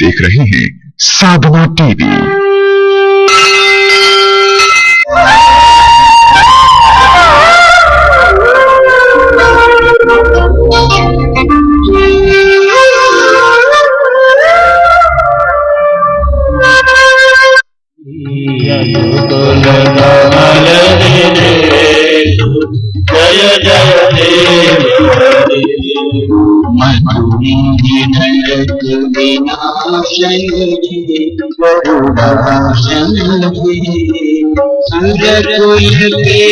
देख रहे हैं साधना टीवी। जय जय देव विनाशन करुणाशन सुरकुल के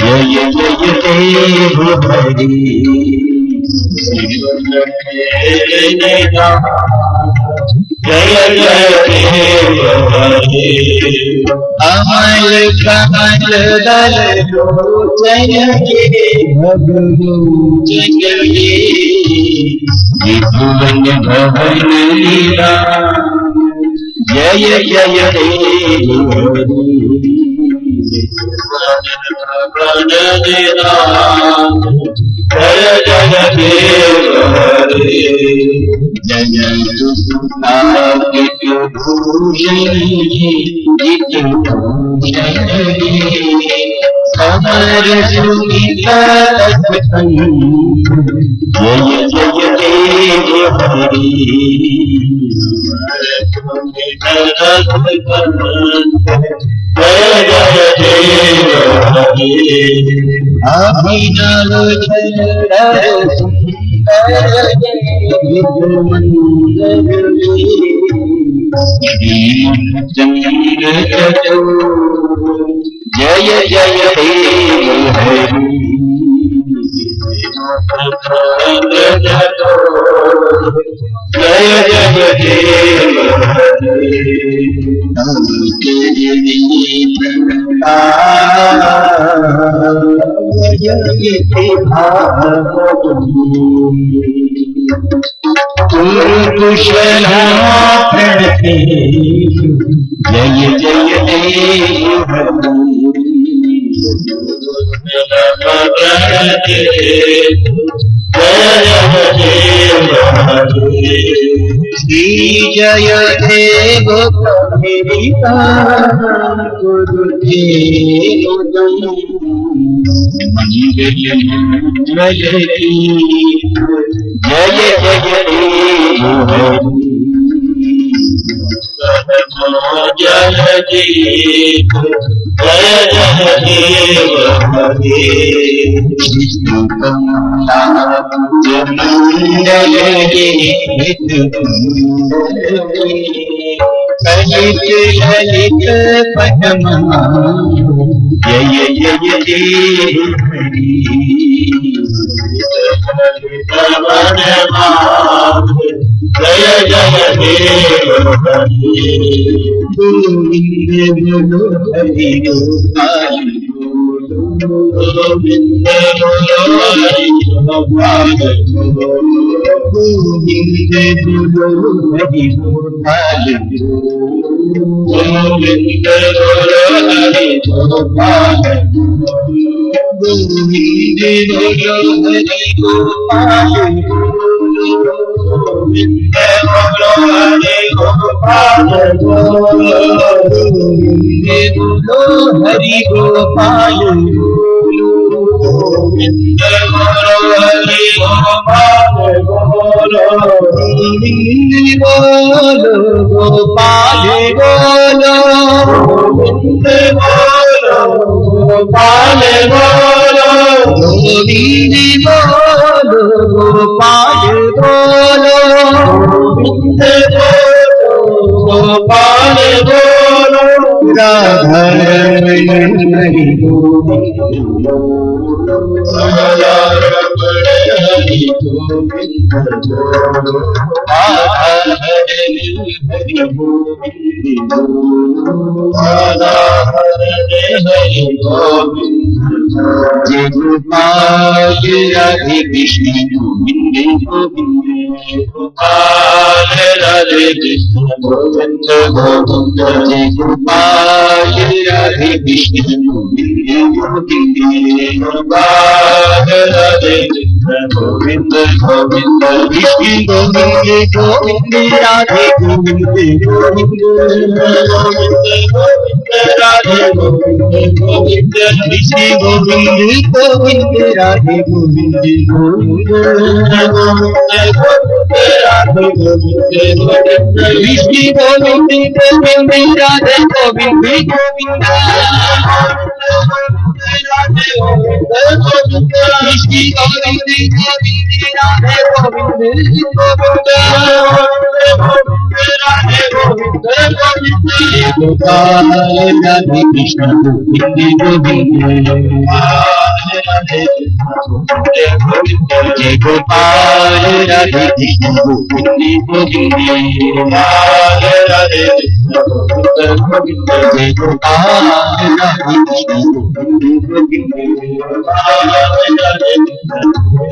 जय जय देव हरि जय जय देव हरि अमल कमल दल लोचन के भगलोचन के भुवन भवन लीला जय जय देव हरि भवन निधान जय जय देव हरि जय भूषण समर सुमिता जय जय देव हरि जय जय देव हरि अभिनव जय जय देव हरि जय जय देव कुशला प्रणते जय जय देव श्री जय देव कविता मंगल जय जय देव हरि जय जीत जय जय देव हरि ललित पद्मा जय जय देव हरि जय जय देव हरि गोविंद हरि गोपाल गोविंद हरि गोपाल गोविंद हरि गोपाल गोविंद हरि गोपाल गोविंद हरि गोपाल गोविंद हरि गोपाल गोविंद हरि गोपाल गोविंद हरि गोपाल गोविंद बोलो गोपाल बोलो गोविंद बोलो गोपाल बोलो गोविंद बोलो गोपाल बोलो गोविंद बोलो गोपाल बोलो राधा हरि गोविंद राधा हरि गोविंद राधा हरि गोविंद राधा हरि गोविंद जय गोपाल राधे कृष्ण गोविंद गोविंद गोपाल राधे कृष्ण गोविंद गोविंद जय गोपाल राधे कृष्ण गोविंद गोविंद गोपाल राधे गोविंद गोविंद कृष्ण गोविंद गोविंद राधे गोविंद गोविंद गोविंद राधे गोविंद गोविंद कृष्ण गोविंद गोविंद राधे गोविंद गोविंद राधे गोविंद कृष्ण गोविंद गोविंद राधे गोविंद गोविंद राधे गोविंद कृष्ण गोविंद गोविंद राधे गोविंद गोविंद राधे गोविंद गोविंद गोपाल राधे कृष्ण गोविंद गोविंद जय गोपाल राधे कृष्ण गोविंद गोविंद राधे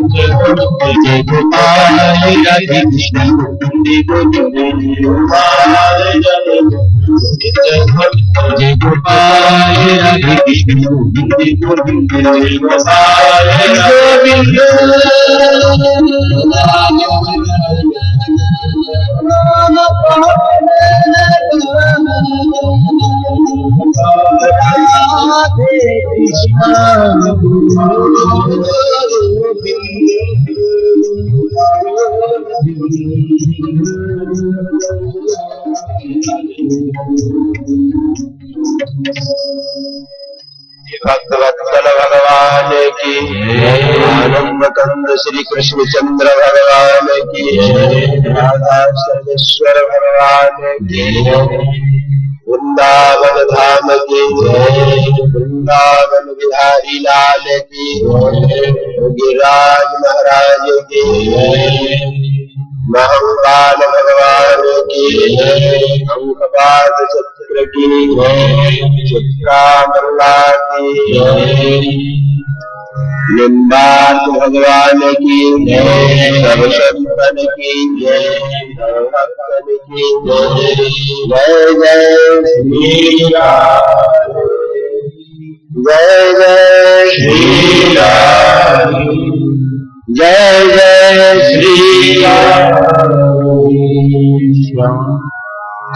जय गोपाल राधे कृष्ण गोविंद गोविंद जय गोपाल राधे कृष्ण गोविंद गोविंद जय गोपाल राधे कृष्ण गोविंद गोविंद भक्तवत्सल भगवान की, आनंद कंद श्री कृष्ण चंद्र भगवान की, राधा सर्वेश्वर भगवान की, वृंदावन धाम की, वृंदावन बिहारी लाल की, गिरिराज महाराज की, महंकाल भगवान की, अंकपाद चक्र की, चित्रामल्ला की, निम्बार्क भगवान की, सब संतन की, भक्तन की, जय जय श्री राम, जय जय श्री राम, जय जय श्री राम।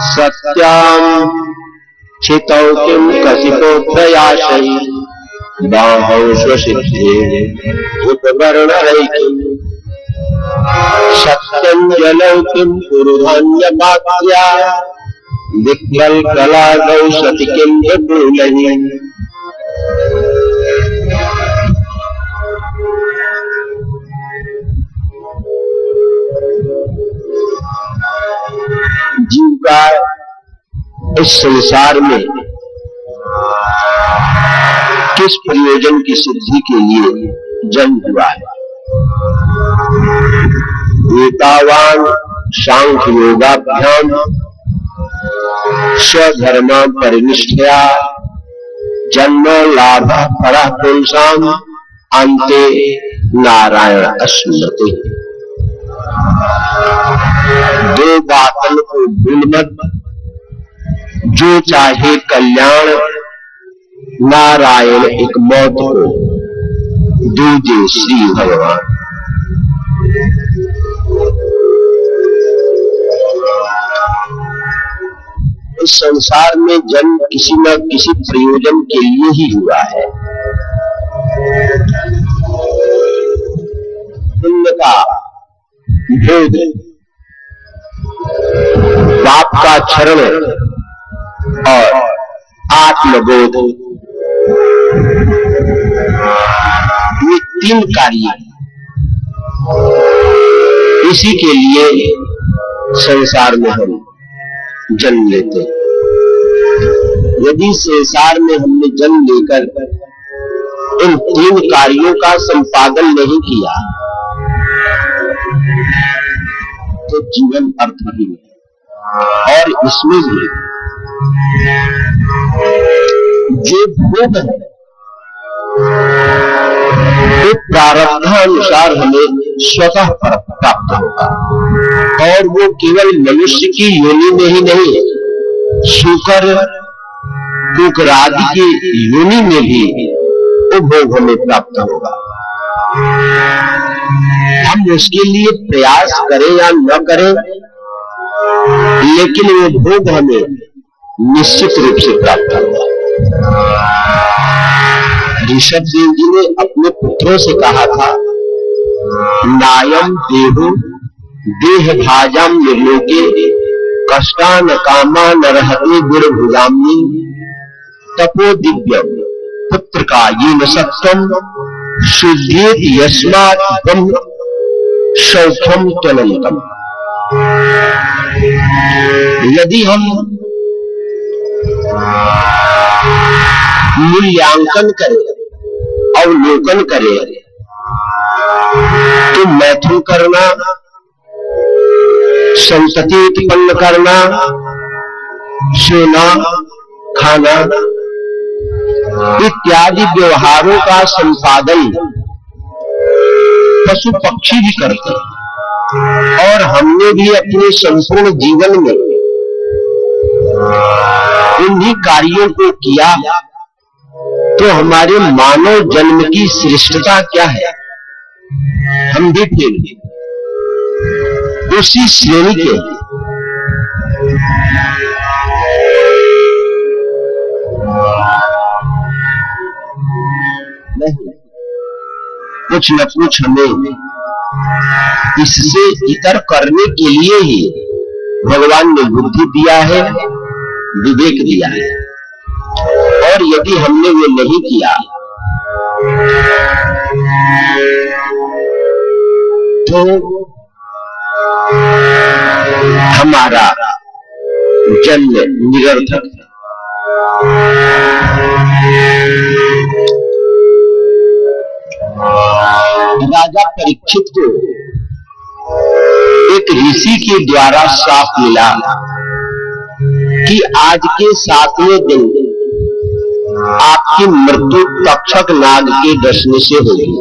सत्यां चितौ किं कसितो प्रयासै बाहौ स्वसिद्धे उपवर्णरैकिं सत्यं जलौ किं पुरुधान्यपाक्ष्या विक्लकलादौ सति किं विपुलैः। जीव का इस संसार में किस प्रयोजन की सिद्धि के लिए जन्म हुआ है? एतावान सांख्य योगाभ्याम स्वधर्म परिनिष्ठया जन्म लाभ परः पुंसाम अन्ते नारायण स्मृति। दो बातन को भूल मत, जो चाहे कल्याण नारायण एक मौत को, दूजे श्री भगवान। इस संसार में जन्म किसी न किसी प्रयोजन के लिए ही हुआ है। पुण्य का बोध, पाप का क्षरण और आत्मबोध, ये तीन कार्य इसी के लिए संसार में हम जन्म लेते हैं। यदि संसार में हमने जन्म लेकर इन तीन कार्यों का संपादन नहीं किया तो जीवन अर्थहीन है। और इसमें भी जो भोग है वो प्रारब्धानुसार हमें स्वतः प्राप्त होगा, और वो केवल मनुष्य की योनि में ही नहीं, शूकर कुकरादि की योनि में भी वो भोग हमें प्राप्त होगा। हम उसके लिए प्रयास करें या न करें, लेकिन वो भोग हमें निश्चित रूप से प्राप्त होगा। ऋषभ देव जी ने अपने पुत्रों से कहा था, नायम देहु देह भाजम निर्लोके कष्टा न कामा न रहते गुण भुजामी तपो दिव्यम पुत्र का ये न सत्यम शुद्धेत यस्मात् ब्रह्म सौख्यम त्वनंतम। यदि हम मूल्यांकन करें, अवलोकन करें, तो मैथुन करना, संतति उत्पन्न करना, सोना खाना इत्यादि व्यवहारों का संपादन पशु पक्षी भी करते हैं, और हमने भी अपने संपूर्ण जीवन में इन्हीं कार्यों को किया, तो हमारे मानव जन्म की श्रेष्ठता क्या है? हम भी फिर उसी श्रेणी के नहीं, कुछ न कुछ हमें इससे इतर करने के लिए ही भगवान ने बुद्धि दिया है, विवेक दिया है, और यदि हमने वो नहीं किया तो हमारा जन्म निरर्थक है। राजा परीक्षित को एक ऋषि के द्वारा श्राप मिला कि आज के 7वें दिन आपकी मृत्यु तक्षक नाग के डसने से होगी।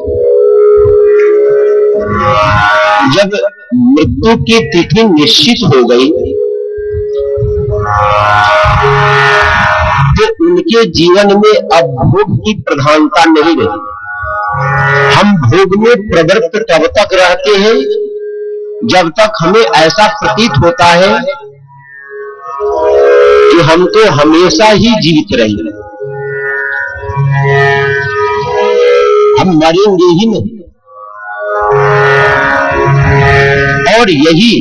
जब मृत्यु की तिथि निश्चित हो गई तो उनके जीवन में अब भोग की प्रधानता नहीं रही। हम भोग में प्रवृत्त तब तक रहते हैं जब तक हमें ऐसा प्रतीत होता है कि हम तो हमेशा ही जीवित रहेंगे, हम मरेंगे ही नहीं। और यही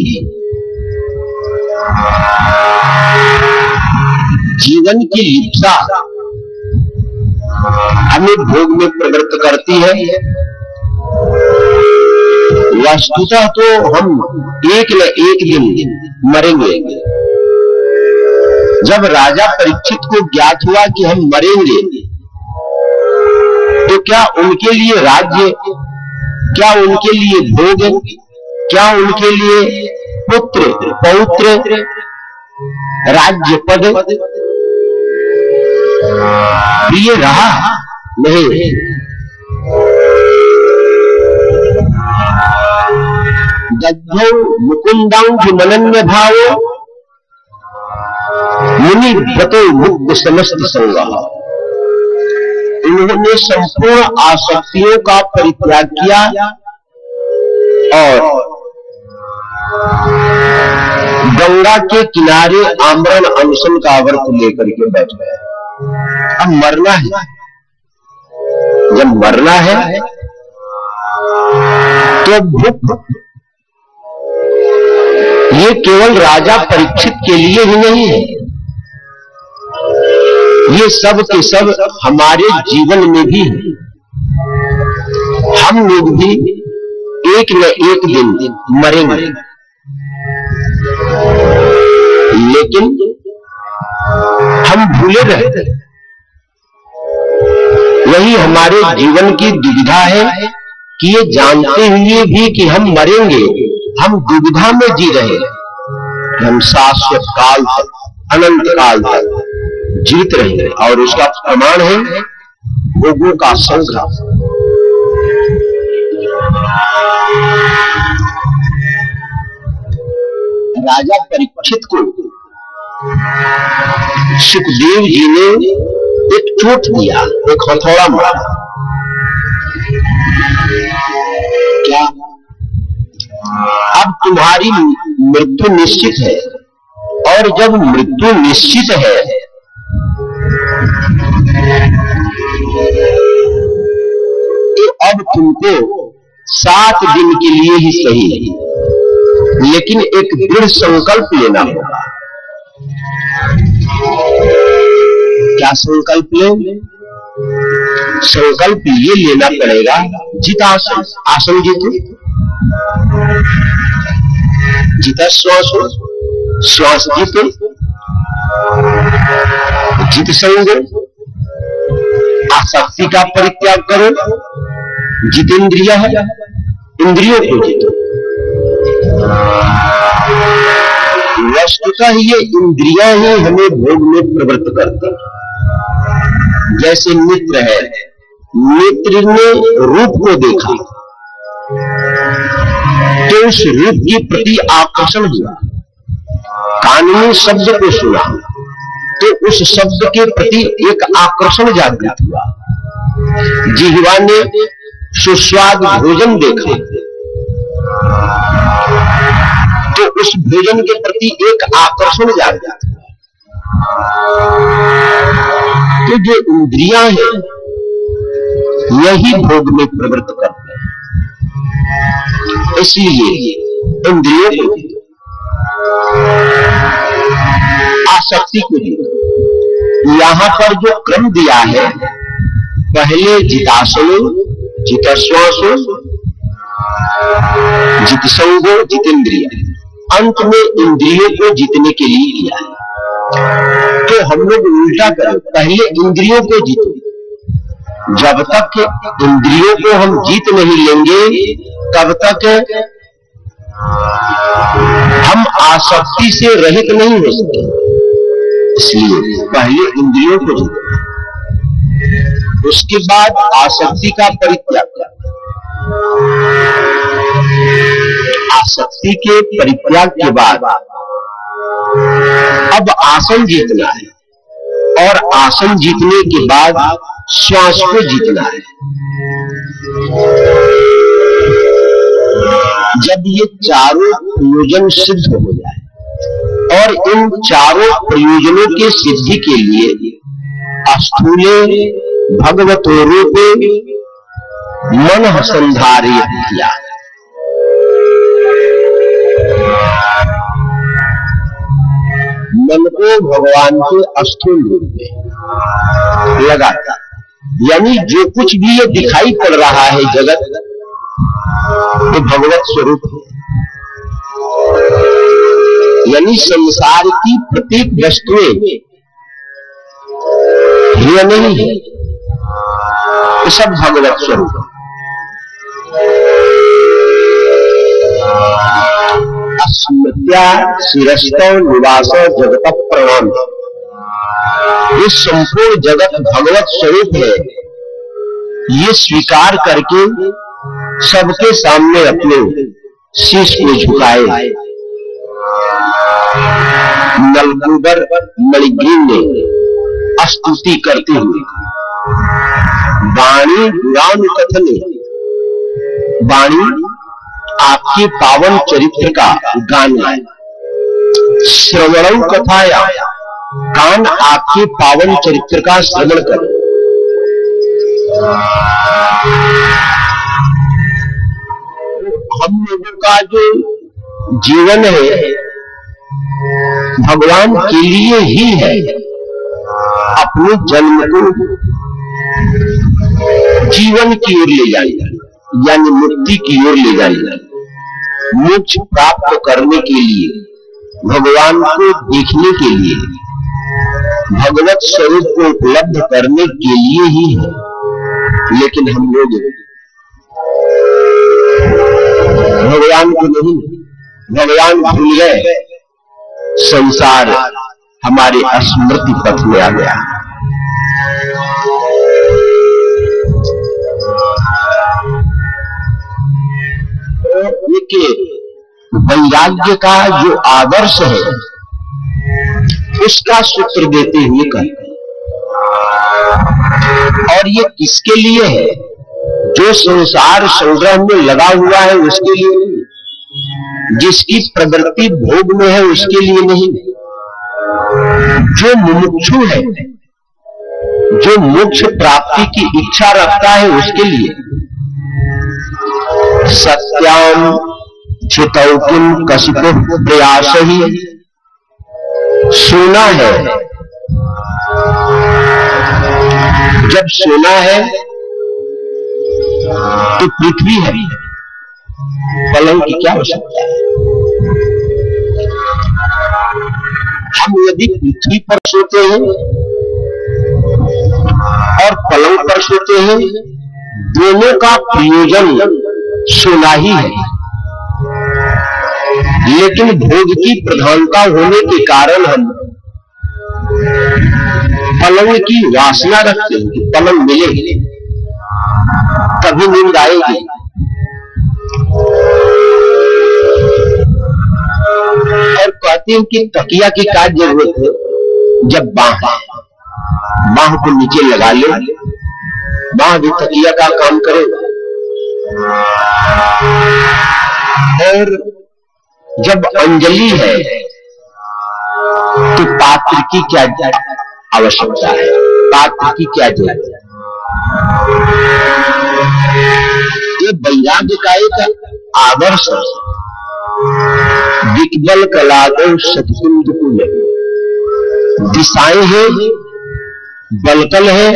जीवन की लिप्सा हमें भोग में प्रवृत्त करती है। वस्तुतः तो हम एक न एक दिन मरेंगे। जब राजा परीक्षित को ज्ञात हुआ कि हम मरेंगे, तो क्या उनके लिए राज्य, क्या उनके लिए भोग, क्या उनके लिए पुत्र पौत्र, राज्य पद प्रिय रहा? नहीं। दद्धौ मुकुंदांघ्रिमनन्य भावो मुनि व्रतो मुक्त समस्त संगा। उन्होंने संपूर्ण आसक्तियों का परित्याग किया और गंगा के किनारे आमरण अनशन का व्रत लेकर के बैठ गए। अब मरना है, जब मरना है तो भूख ये केवल राजा परीक्षित के लिए ही नहीं है, ये सब के सब हमारे जीवन में भी है। हम लोग भी एक न एक दिन मरेंगे, लेकिन हम भूले रहते। यही हमारे जीवन की दुविधा है कि ये जानते हुए भी कि हम मरेंगे, हम दुविधा में जी रहे हैं। हम शाश्वत काल तक, अनंत काल तक जीत रहे हैं, और उसका प्रमाण है भोगों का संग्रह। राजा परीक्षित को सुखदेव जी ने एक चोट दिया, एक हथौड़ा मारा। क्या अब तुम्हारी मृत्यु निश्चित है, और जब मृत्यु निश्चित है तो अब तुमको 7 दिन के लिए ही सही, लेकिन एक दृढ़ संकल्प लेना होगा। क्या संकल्प ले? संकल्प ये लेना पड़ेगा, जितासन, आसन जीतो, जिता श्वास हो, श्वास जीतो, जित संग, आसक्ति का परित्याग करो, जितेंद्रिय है, इंद्रियों को जीतो। वस्तुतः ये इंद्रियां ही हमें भोग में प्रवृत्त करते हैं। जैसे मित्र है, मित्र ने रूप को देखा तो उस रूप के प्रति आकर्षण हुआ, कान ने शब्द को सुना तो उस शब्द के प्रति एक आकर्षण जागृत हुआ, जिह्वा ने सुस्वाद भोजन देखा तो उस भोजन के प्रति एक आकर्षण जागृत हुआ। तो जो इंद्रियां हैं यही भोग में प्रवृत्त करते हैं, इसलिए इंद्रियों को आसक्ति को जीतो। यहां पर जो क्रम दिया है, पहले जितासनो, जितश्वासो, जितसंगो, जितेंद्रिय, अंत में इंद्रियों को जीतने के लिए दिया है। तो हम लोग उल्टा करें, पहले इंद्रियों को जीतो। जब तक इंद्रियों को हम जीत नहीं लेंगे तब तक हम आसक्ति से रहित नहीं हो सकते। इसलिए पहले इंद्रियों को जीतो, उसके बाद आसक्ति का परित्याग कर। आसक्ति के परित्याग के बाद अब आसन जीतना है, और आसन जीतने के बाद श्वास को जीतना है। जब ये चारों प्रयोजन सिद्ध हो जाए, और इन चारों प्रयोजनों के सिद्धि के लिए स्थूले भगवतो रूपे मन संधार्य किया, मन को भगवान के स्थूल रूप में लगाता, यानी जो कुछ भी ये दिखाई पड़ रहा है जगत, तो भगवत स्वरूप है। यानी संसार की प्रत्येक वस्तुएं ये नहीं है, ये सब भगवत स्वरूप है। अस्मृत्या शिरस्तौ निवासो जगत प्रणाम, ये संपूर्ण जगत भगवत स्वरूप है, ये स्वीकार करके सबके सामने अपने शीश को झुकाए नलकूबर मणिग्रीव ने स्तुति करते हुए वाणी पुराण कथने, वाणी आपके पावन चरित्र का गान है, श्रवण कथाया, कान आपके पावन चरित्र का श्रवण करें। हम लोगों का जो जीवन है भगवान के लिए ही है। अपने जन्म को जीवन की ओर ले जाएगा, यानी मुक्ति की ओर ले जाएगा। मोक्ष प्राप्त करने के लिए, भगवान को देखने के लिए, भगवत स्वरूप को उपलब्ध करने के लिए ही है। लेकिन हम लोग भगवान को नहीं, भगवान भूल गए, संसार हमारे स्मृति पथ में आ गया। वैराग्य का जो आदर्श है उसका सूत्र देते हुए कहते हैं, और ये किसके लिए है? जो संसार संग्रह में लगा हुआ है उसके लिए नहीं, जिसकी प्रवृत्ति भोग में है उसके लिए नहीं, जो मुमुक्षु है, जो मोक्ष प्राप्ति की इच्छा रखता है उसके लिए। सत्याम चितौ किम कशिपु प्रयास ही, सोना है, जब सोना है तो पृथ्वी है, पलंग की क्या आवश्यकता है। हम यदि पृथ्वी पर सोते हैं और पलंग पर सोते हैं, दोनों का प्रयोजन सोना ही है, लेकिन भोग की प्रधानता होने के कारण हम पलंग की वासना रखते हैं कि पलंग मिलेगी, कभी नींद आएगी। और कहते हैं कि तकिया की क्या जरूरत है, जब बाह को नीचे लगा ले, बाह भी तकिया का काम करेगा। और जब अंजलि है तो पात्र की क्या आवश्यकता है, पात्र की क्या जरूरत है। ये वैराग्य का एक आदर्श है। दिग्बल कलादो सतकुंज कुल, दिशाएं हैं, बलकल है,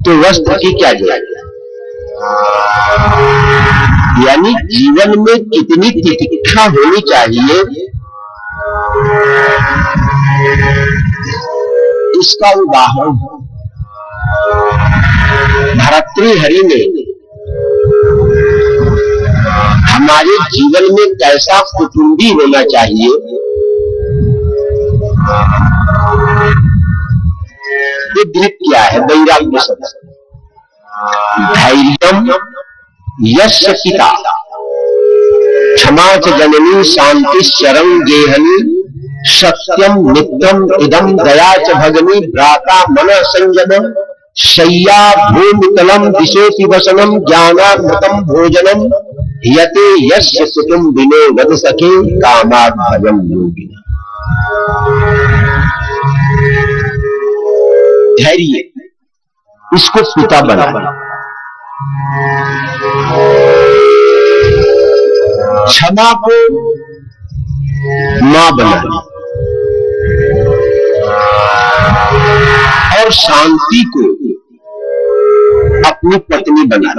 तो वस्त्र की क्या जरूरत है। यानी जीवन में कितनी तितिक्षा होनी चाहिए, इसका उदाहरण भर्तृहरि ने हमारे जीवन में कैसा कुटुंबी होना चाहिए, ये दृढ़ क्या है वैराग्य शब्द। धैर्यम यस्य पिता क्षमा च जननी शांति शरं गेहनी सत्यम नित्यम इदम दया च भगनी भ्राता मन संयम शय्या भूमितलम दिशोति वसनम ज्ञानामृतम भोजनम यते यस्य कुटुंबिनो वद सके कामात् भजम योगिना। धैर्य, इसको पिता बना, क्षमा को मां बना, और शांति को अपनी पत्नी बना।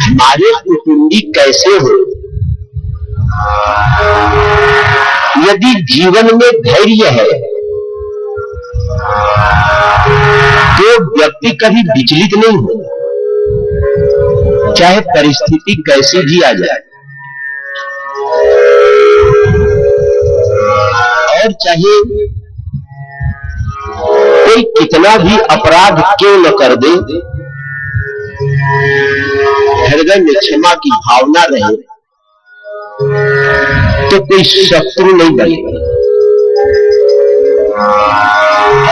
हमारे कुटुंबी कैसे हो, यदि जीवन में धैर्य है तो व्यक्ति कभी विचलित नहीं हो, चाहे परिस्थिति कैसी भी आ जाए, और चाहे कोई कितना भी अपराध क्यों न कर दे, हृदय में क्षमा की भावना रहे तो कोई शत्रु नहीं बनेगा।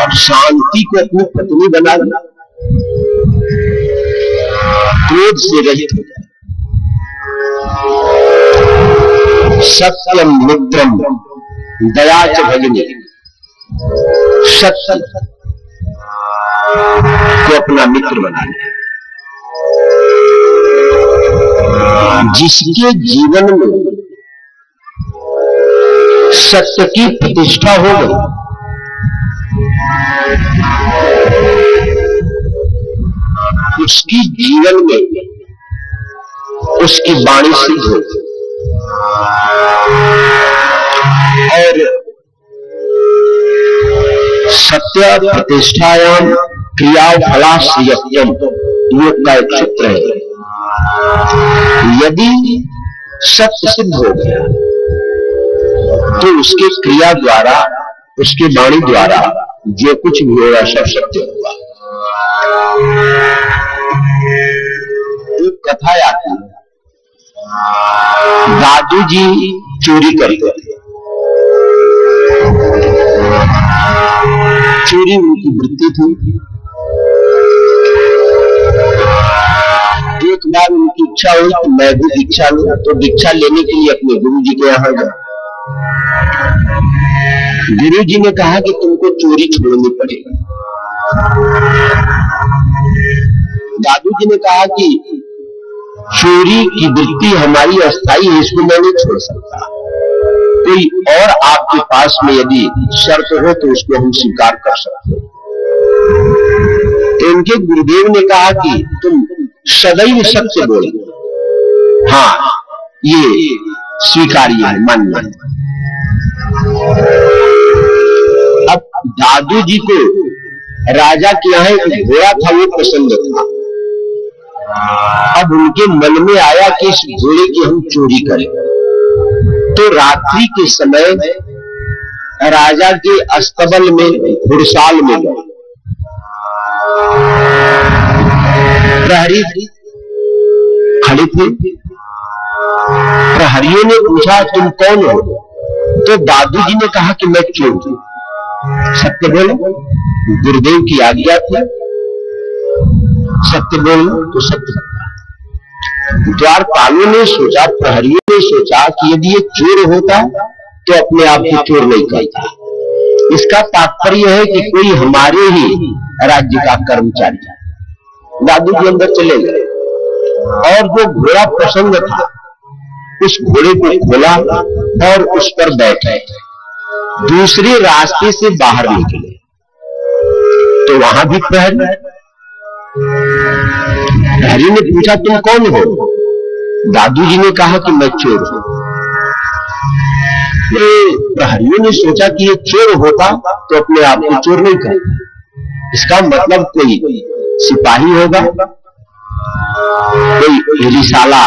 और शांति को अपनी पत्नी बना लेना, क्रोध से रहित हो जाए। सत्यम मित्रम दया च भगिनी, सत्य को अपना मित्र बना ले। जिसके जीवन में सत्य की प्रतिष्ठा हो गई, उसकी जीवन में उसकी वाणी सिद्ध हो, और सत्य प्रतिष्ठायाम क्रिया फला श्रियत्यम योग का एक सूत्र है। यदि सत्य सिद्ध हो गया तो उसके क्रिया द्वारा, उसके वाणी द्वारा जो कुछ भी होगा सब सत्य होगा। एक कथा आती है, दादू जी चोरी करते थे, चोरी उनकी वृत्ति थी। एक बार उनकी इच्छा हुई तो मैं भी दीक्षा लूं, तो दीक्षा लेने के लिए अपने गुरु जी के यहां गए। गुरु जी ने कहा कि तुमको चोरी छोड़नी पड़ेगी। दादू जी ने कहा कि चोरी की वृत्ति हमारी अस्थायी है, इसको मैं नहीं छोड़ सकता। कोई और आपके पास में यदि शर्त हो तो उसको हम स्वीकार कर सकते हैं। इनके गुरुदेव ने कहा कि तुम सदैव सत्य बोलो। हाँ, ये स्वीकार्य है, मान्य है। अब दादू जी को राजा के यहाँ एक घोड़ा था, वो पसंद था। अब उनके मन में आया कि इस घोड़े की हम चोरी करें। तो रात्रि के समय राजा के अस्तबल में घुड़साल में गए। प्रहरी खड़े थे। प्रहरियों ने पूछा तुम कौन हो? तो दादू जी ने कहा कि मैं चोर हूं। सत्य बोलो, गुरुदेव की आज्ञा थी, सत्य बोलो तो सत्य। द्वारपालों ने सोचा, प्रहरियों ने सोचा कि यदि ये चोर होता तो अपने आप को चोर नहीं कहता। इसका तात्पर्य है कि कोई हमारे ही राज्य का कर्मचारी है। दादू जी अंदर चले गए और जो घोड़ा पसंद था उस घोड़े को खोला और उस पर बैठे। दूसरे रास्ते से बाहर निकले तो वहां भी प्रहरी ने पूछा तुम कौन हो? दादू जी ने कहा कि मैं चोर हूं। प्रहरियों ने सोचा कि ये चोर होता तो अपने आप को चोर नहीं कहता। इसका मतलब कोई सिपाही होगा, कोई रिसाला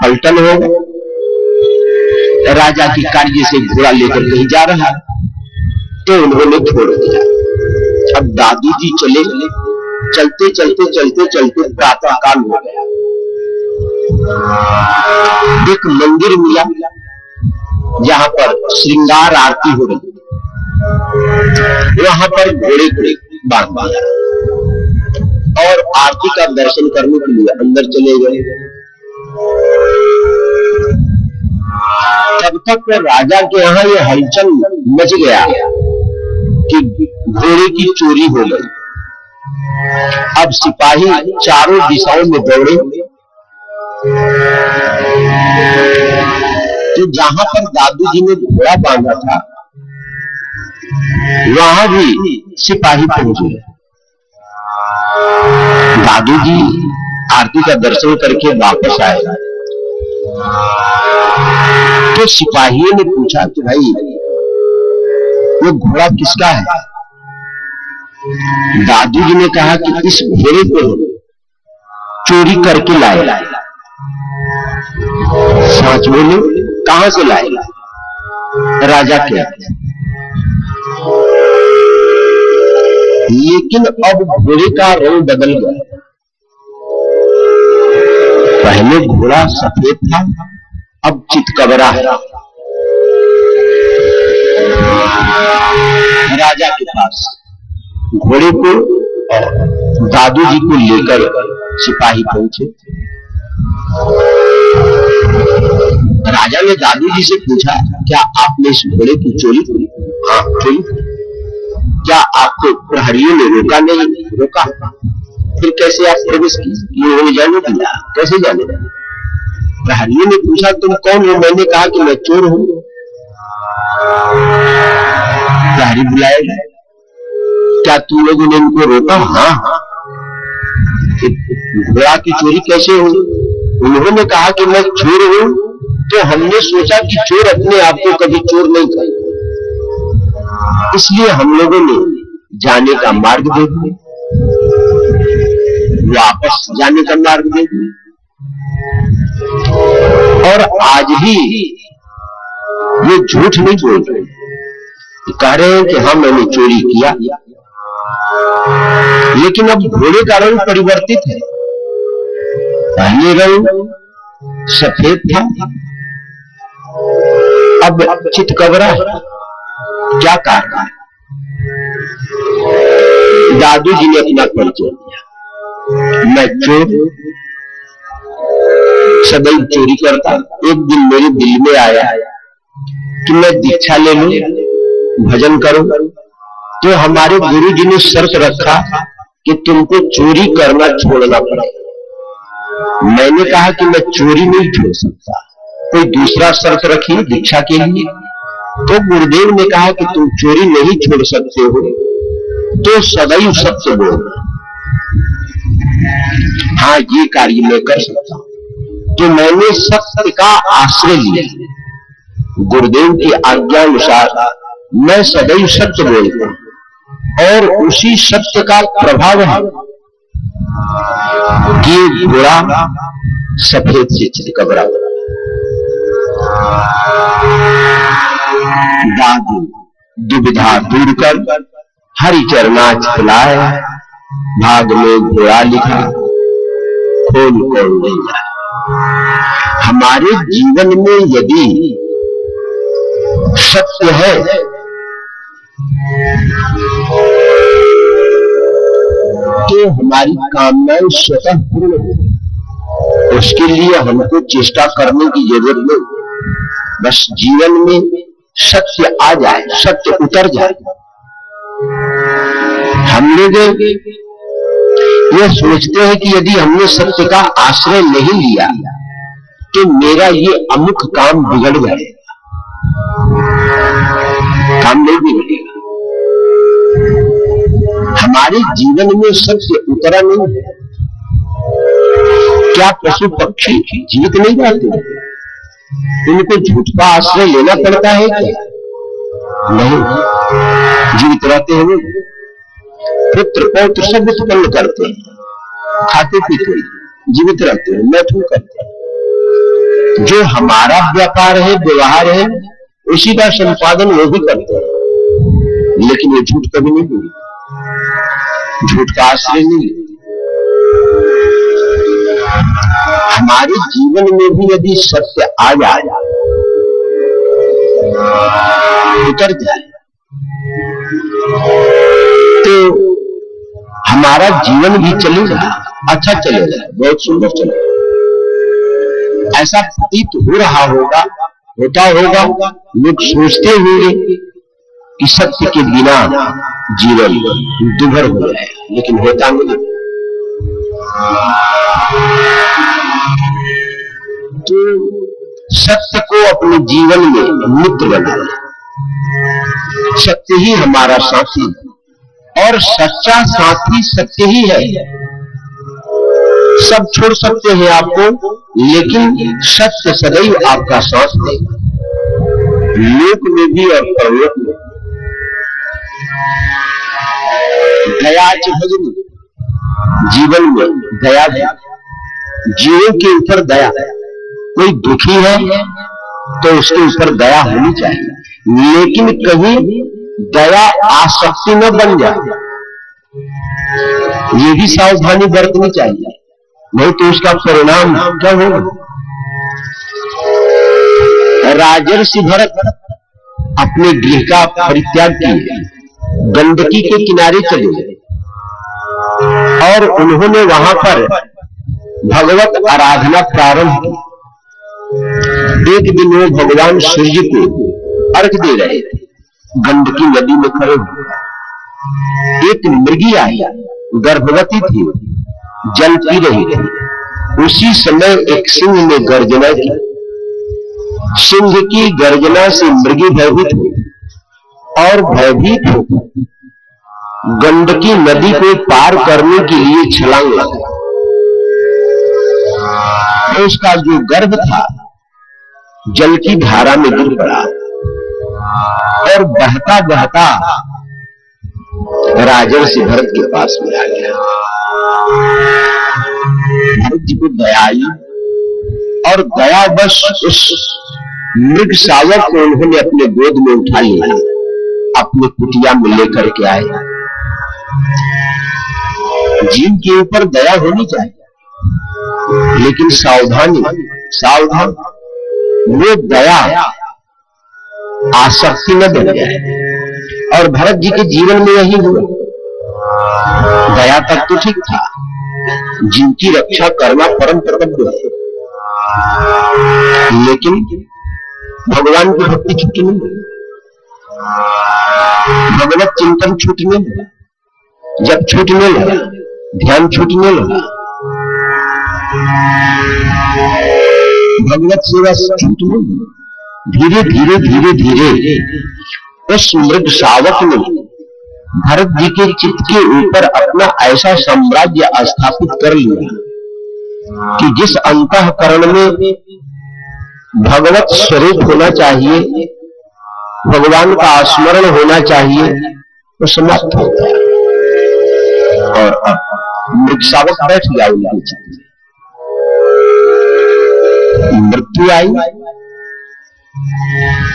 पलटन होगा, राजा के कार्य से घोड़ा लेकर कहीं जा रहा है। तो उन्होंने छोड़ दिया। अब दादू जी चले, चलते चलते चलते चलते प्रातः काल हो गया। एक मंदिर मिला जहां पर श्रृंगार आरती हो रही। वहां पर घोड़े को बांध दिया और आरती का दर्शन करने के लिए अंदर चले गए। तब तक राजा के यहाँ ये हलचल मच गया कि घोड़े की चोरी हो गई। अब सिपाही चारों दिशाओं में दौड़े। तो जहां पर दादू जी ने घोड़ा बांधा था वहां भी सिपाही पहुंचे। दादू जी आरती का दर्शन करके वापस आए तो सिपाहियों ने पूछा कि भाई वो घोड़ा किसका है? दादू जी ने कहा कि इस घोड़े को चोरी करके लाए। सच बोले, कहां से लाए? राजा के। लेकिन अब घोड़े का रंग बदल गया। पहले घोड़ा सफेद था, अब चितकबरा है। राजा के पास घोड़े को और दादू जी को लेकर सिपाही पहुंचे। राजा ने दादू जी से पूछा, क्या आपने इस घोड़े की चोरी की? हाँ, चोरी। क्या आपको प्रहरियों ने रोका? नहीं रोका। फिर कैसे आप प्रवेश की? उन्होंने जाने दिया। कैसे जाने दिया? प्रहरियों ने पूछा तुम कौन हो? मैंने कहा कि मैं चोर हूं। प्रहरी बुलाए गए। क्या तुम लोगों ने इनको रोका? हाँ। घोड़ा की चोरी कैसे हुई? उन्होंने कहा कि मैं चोर हूं। तो हमने सोचा कि चोर अपने आप को कभी चोर नहीं कहेगा, इसलिए हम लोगों ने जाने का मार्ग दे दिया, वापस जाने का मार्ग दे दिया। और आज भी ये झूठ नहीं बोल रहे, कह रहे हैं कि हाँ मैंने चोरी किया। लेकिन अब घोड़े का रंग परिवर्तित है। पहले रंग सफेद था, अब चितकबरा है। क्या कारण है? दादू जी ने अपना परिचय दिया, मैं चोर सदैव चोरी करता। एक दिन मेरे दिल में आया कि मैं दीक्षा ले लूं, भजन करूं। तो हमारे गुरु जी ने शर्त रखा कि तुमको चोरी करना छोड़ना पड़ेगा। मैंने कहा कि मैं चोरी नहीं छोड़ सकता, कोई दूसरा शर्त रखिए दीक्षा के लिए। तो गुरुदेव ने कहा कि तुम चोरी नहीं छोड़ सकते हो तो सदैव सत्य बोलना। हाँ, ये कार्य मैं कर सकता हूं। तो मैंने सत्य का आश्रय लिया। गुरुदेव की आज्ञा अनुसार मैं सदैव सत्य बोलता हूं और उसी सत्य का प्रभाव है कि घोड़ा सफेद से चित्त बराबर। दादू दुविधा दूर कर हरि चरणाच खिलाए, भाग में घोड़ा लिखा खोल कौन नहीं जाए। हमारे जीवन में यदि सत्य है तो हमारी कामनाएं स्वतः पूर्ण हो। उसके लिए हमको चेष्टा करने की जरूरत नहीं, बस जीवन में सत्य आ जाए, सत्य उतर जाए। हम लोग ये सोचते हैं कि यदि हमने सत्य का आश्रय नहीं लिया तो मेरा ये अमुक काम बिगड़ जाएगा। काम नहीं बिगड़ेगा। हमारे जीवन में सत्य उतरा नहीं है। क्या पशु पक्षी जीवित नहीं रहते? उनको झूठ का आश्रय लेना पड़ता है क्या? नहीं, जीवित रहते हैं। पुत्र पौत्र सब उत्पन्न करते हैं, खाते पीते जीवित रहते हैं, मैथुन करते हैं। जो हमारा व्यापार है, व्यवहार है, उसी का संपादन वो भी करते हैं, लेकिन ये झूठ कभी नहीं बोली, झूठ का आश्रय नहीं। हमारे जीवन में भी यदि सत्य आ जाए, उतर जाए, तो हमारा जीवन भी चलेगा, अच्छा चलेगा, बहुत सुंदर चलेगा। ऐसा प्रतीत हो रहा होगा, होता होगा, लोग सोचते होंगे कि सत्य के बिना जीवन दुभर हो जाएगा, लेकिन होता नहीं। तो सत्य को अपने जीवन में मित्र बनाना, सत्य ही हमारा साथी और सच्चा साथी सत्य ही है। सब छोड़ सकते हैं आपको, लेकिन सत्य सदैव आपका साथ देगा, लोक में भी और परलोक में। दया भजन जीवन में दया, जीवों के ऊपर दया। कोई दुखी है तो उसके ऊपर दया होनी चाहिए, लेकिन कहीं दया आसक्ति न बन जाए, ये भी सावधानी बरतनी चाहिए, नहीं तो उसका परिणाम क्या होगा। राजर्षि भरत अपने गृह का परित्याग किए, गंडकी के किनारे चले और उन्होंने वहां पर भगवत आराधना प्रारंभ की। एक दिन वो भगवान सूर्य को अर्घ दे रहे थे, गंडकी नदी में खड़े हुए। एक मृगी आई, गर्भवती थी, जल पी रही थी। उसी समय एक सिंह ने गर्जना की। सिंह की गर्जना से मृगी भयभीत हुई और भयभीत होकर गंडकी नदी को पार करने के लिए छलांग लगा। उसका जो गर्भ था जल की धारा में गिर पड़ा और बहता बहता राजर्षि भरत के पास में आ गया। भरत जी को दया आई और दयावश उस मृग शावक को उन्होंने अपने गोद में उठा लिया, अपने कुटिया में लेकर के आए। जीव के ऊपर दया होनी चाहिए, लेकिन सावधानी, सावधान, वो दया आसक्ति न बन जाए। और भरत जी के जीवन में यही हुआ। दया तक तो ठीक था, जीव की रक्षा करना परम कर्तव्य है, लेकिन भगवान की भक्ति छूटने लगी, भगवत चिंतन छूटने लगा। जब छूटने लगा, ध्यान छूटने लगा, भगवत सेवा छूटने लगी, धीरे धीरे धीरे धीरे उस मृग शावक ने भरत जी के चित्त के ऊपर अपना ऐसा साम्राज्य स्थापित कर लिया कि जिस अंतःकरण में भगवत स्वरूप होना चाहिए, भगवान का स्मरण होना चाहिए, वो समाप्त हो गया। और अब मृग शावक बैठ गया उनके चित्त में। मृत्यु आई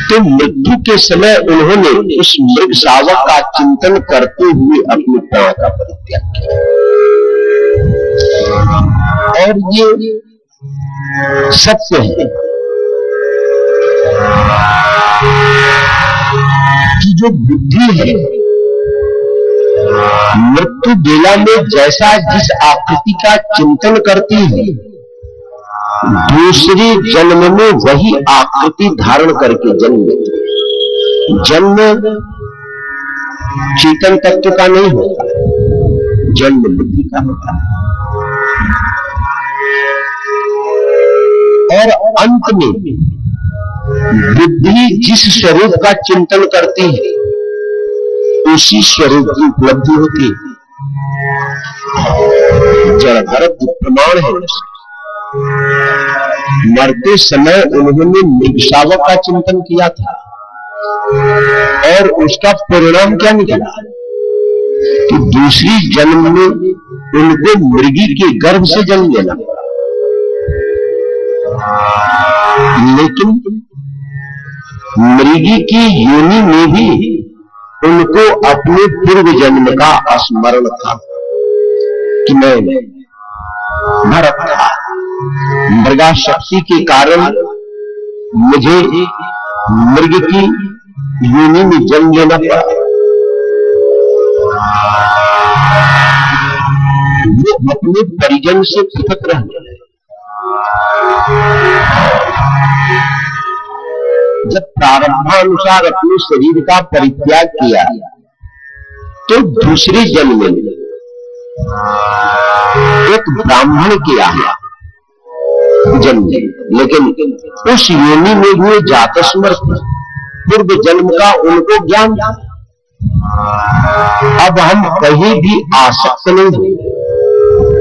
तो मृत्यु के समय उन्होंने उस मृग शावक का चिंतन करते हुए अपने प्राण का परित्याग किया। और ये सत्य है कि जो बुद्धि है मृत्यु बेला में जैसा जिस आकृति का चिंतन करती है, दूसरे जन्म में वही आकृति धारण करके जन्म लेती है। जन्म चेतन तत्व का नहीं होता, जन्म बुद्धि का होता है। और अंत में बुद्धि जिस स्वरूप का चिंतन करती है उसी स्वरूप की उपलब्धि होती है। जड़ भरत प्रमाण है। मरते समय उन्होंने मृग शावक का चिंतन किया था और उसका परिणाम क्या निकला कि दूसरी जन्म में उनको मृगी के गर्भ से जन्म लेना पड़ा। लेकिन मृगी की योनि में भी उनको अपने पूर्व जन्म का स्मरण था कि मैं भरत था, मृगा शक्ति के कारण मुझे मृग की योनि में जन्म लेना पड़ा। वो अपने परिजन से पृथक रहने लगे। जब प्रारब्धानुसार अपने शरीर का परित्याग किया तो दूसरे जन्म में एक ब्राह्मण के यहाँ जन्म, लेकिन उस योनि में हुए जात समर्थ पूर्व जन्म का उनको ज्ञान था। अब हम कहीं भी आसक्त नहीं हुए,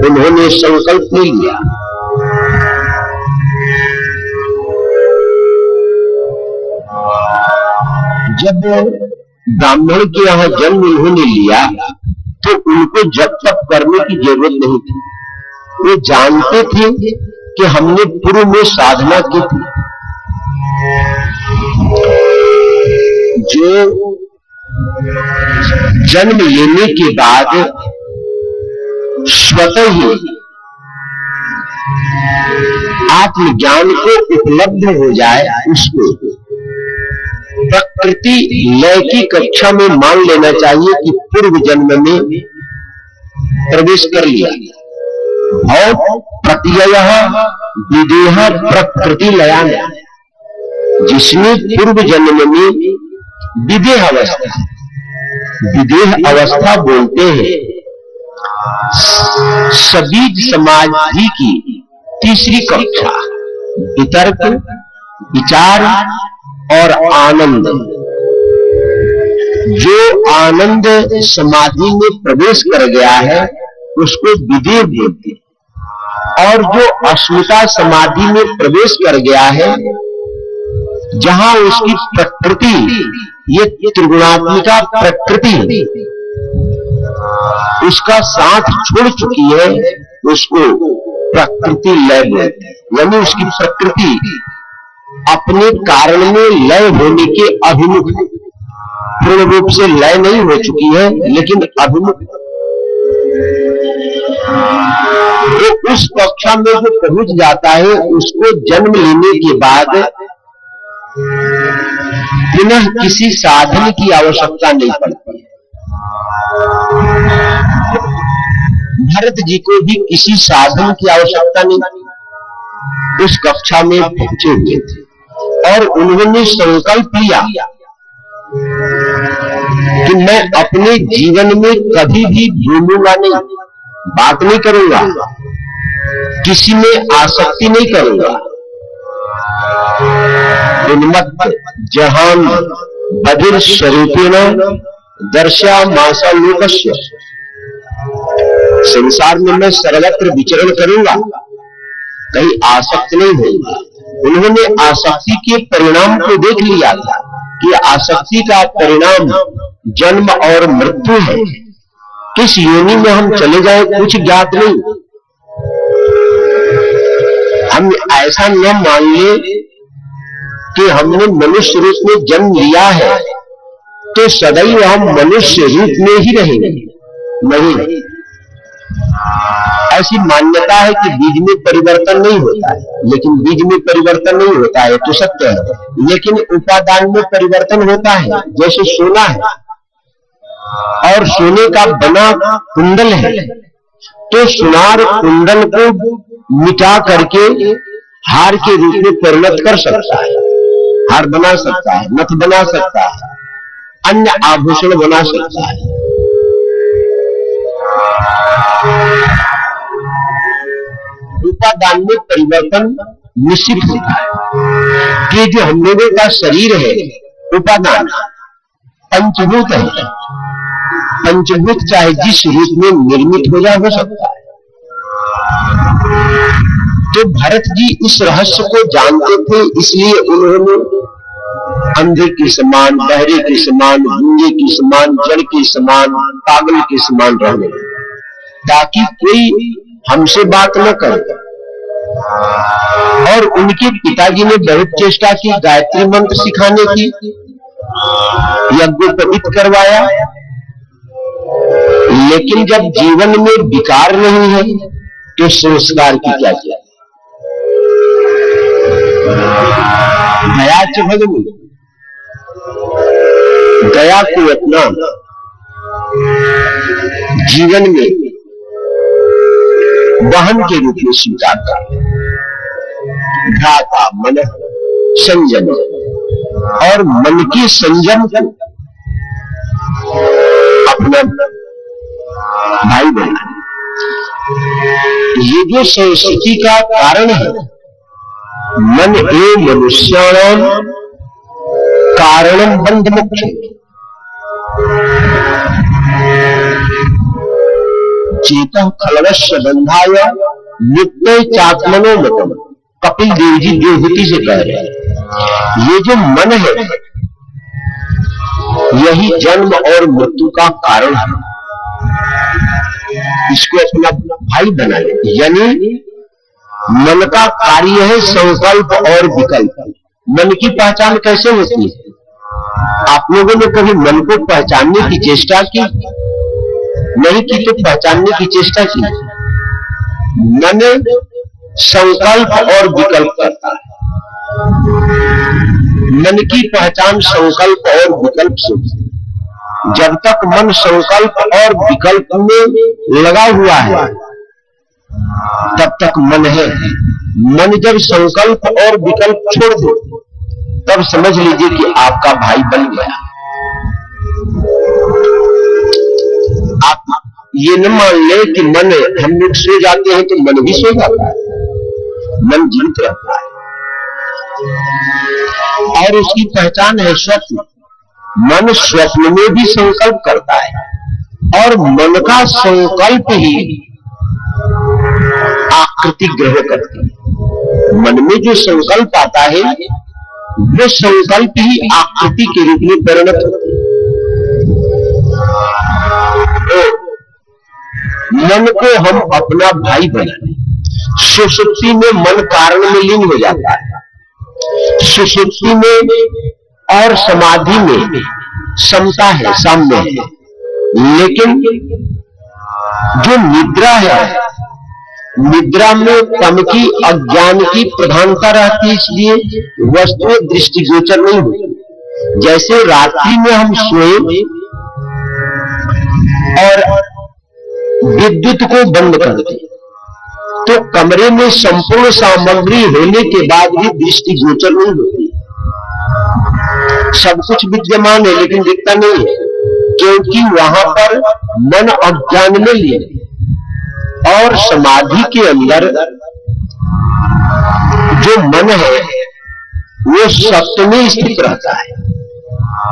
उन्होंने संकल्प ले लिया जब ब्राह्मण के यहाँ जन्म उन्होंने लिया तो उनको जब तक करने की जरूरत नहीं थी। वो जानते थे कि हमने पूर्व में साधना की थी, जो जन्म लेने के बाद स्वतः ही आत्मज्ञान को उपलब्ध हो जाए, उसको प्रकृति लय की कक्षा में मान लेना चाहिए कि पूर्व जन्म में प्रवेश कर लिया। और प्रत्ययः विदेह प्रकृति लयान, जिसमें पूर्व जन्म में विदेह अवस्था, विदेह अवस्था बोलते हैं सबीज समाधि की तीसरी कक्षा, वितर्क, विचार और आनंद। जो आनंद समाधि में प्रवेश कर गया है उसको विदेह बोलते हैं, और जो अस्मिता समाधि में प्रवेश कर गया है, जहां उसकी प्रकृति, ये त्रिगुणात्मिका प्रकृति उसका साथ छोड़ चुकी है, उसको प्रकृति लय बोलते हैं। यानी उसकी प्रकृति अपने कारण में लय होने के अभिमुख है। पूर्ण रूप से लय नहीं हो चुकी है, लेकिन अभिमुख। तो उस कक्षा में जो पहुंच जाता है उसको जन्म लेने के बाद पुनः किसी साधन की आवश्यकता नहीं पड़ती। भरत जी को भी किसी साधन की आवश्यकता नहीं, उस कक्षा में पहुंचे हुए थे और उन्होंने संकल्प लिया कि मैं अपने जीवन में कभी भी भूलूंगा नहीं, बात नहीं करूंगा, किसी में आसक्ति नहीं करूंगा। उन्मत्त जहान बधिर स्वरूपेण दर्शा मासा लोकस्य, संसार में मैं सर्वत्र विचरण करूंगा, कहीं आसक्त नहीं होगा। उन्होंने आसक्ति के परिणाम को देख लिया था कि आसक्ति का परिणाम जन्म और मृत्यु है। किस योनि में हम चले जाए कुछ ज्ञात नहीं। हम ऐसा न मान ले कि हमने मनुष्य रूप में जन्म लिया है तो सदैव हम मनुष्य रूप में ही रहेंगे, नहीं। ऐसी मान्यता है कि बीज में परिवर्तन नहीं होता है, लेकिन बीज में परिवर्तन नहीं होता है तो सत्य है, लेकिन उपादान में परिवर्तन होता है। जैसे सोना है और सोने का बना कुंडल है, तो सुनार कुंडल को मिटा करके हार के रूप में परिणत कर सकता है, हार बना सकता है, नथ बना सकता है, अन्य आभूषण बना सकता है। उपादान में परिवर्तन निश्चित होता है कि जो हम लोगों का शरीर है उपादान पंचभूत है। पंचभूत चाहे जिस रूप में निर्मित हो जाए हो सकता है। तो भरत जी इस रहस्य को जानते थे, इसलिए उन्होंने अंधे के समान, बहरे के समान, गूंगे के समान, जड़ के समान, पागल के समान रहने, ताकि कोई हमसे बात न करे। और उनके पिताजी ने बहुत चेष्टा की गायत्री मंत्र सिखाने की, यज्ञोपवीत करवाया, लेकिन जब जीवन में विकार नहीं है तो संस्कार की क्या किया। दया च भगवती, दया को अपना जीवन में वाहन के रूप में स्वीकार कर, भ्राता मन संयम और मन के संयम को अपना भाई बना। ये जो संस्कृति का कारण है, मन ए मनुष्याणाम कारणम बंध मुख्य, चेतः खलवश्य बंधाय नित्य चात्मनो मतम। कपिल देव जी देवहूति से कह रहे हैं, ये जो मन है यही जन्म और मृत्यु का कारण है। इसको अपना भाई बनाए, यानी मन का कार्य है संकल्प और विकल्प। मन की पहचान कैसे होती है? आप लोगों ने कभी मन को पहचानने की चेष्टा की? नहीं की तो पहचानने की चेष्टा की। मन संकल्प और विकल्प करता है। मन की पहचान संकल्प और विकल्प से। जब तक मन संकल्प और विकल्प में लगा हुआ है तब तक मन है। मन जब संकल्प और विकल्प छोड़ दे तब समझ लीजिए कि आपका भाई बन गया। आप ये न मान ले कि मन, हम लोग सो जाते हैं तो मन भी सो जाता है, मन जीवित रहता है और उसकी पहचान है स्वप्न। मन स्वप्न में भी संकल्प करता है और मन का संकल्प ही आकृति ग्रहण करती है। मन में जो संकल्प आता है वो संकल्प ही आकृति के रूप में परिणत होती है। तो मन को हम अपना भाई बनाए। सुषुप्ति में मन कारण में लीन हो जाता है। सुषुप्ति में और समाधि में समता है, साम्य है, लेकिन जो निद्रा है, निद्रा में तम की, अज्ञान की प्रधानता रहती है, इसलिए वस्तु दृष्टिगोचर नहीं होती। जैसे रात्रि में हम सोए और विद्युत को बंद कर दें तो कमरे में संपूर्ण सामग्री होने के बाद भी दृष्टि गोचर नहीं होती। सब कुछ विद्यमान है लेकिन दिखता नहीं है, क्योंकि वहां पर मन अज्ञान में लीन। और समाधि के अंदर जो मन है वो सत्य में स्थित रहता है,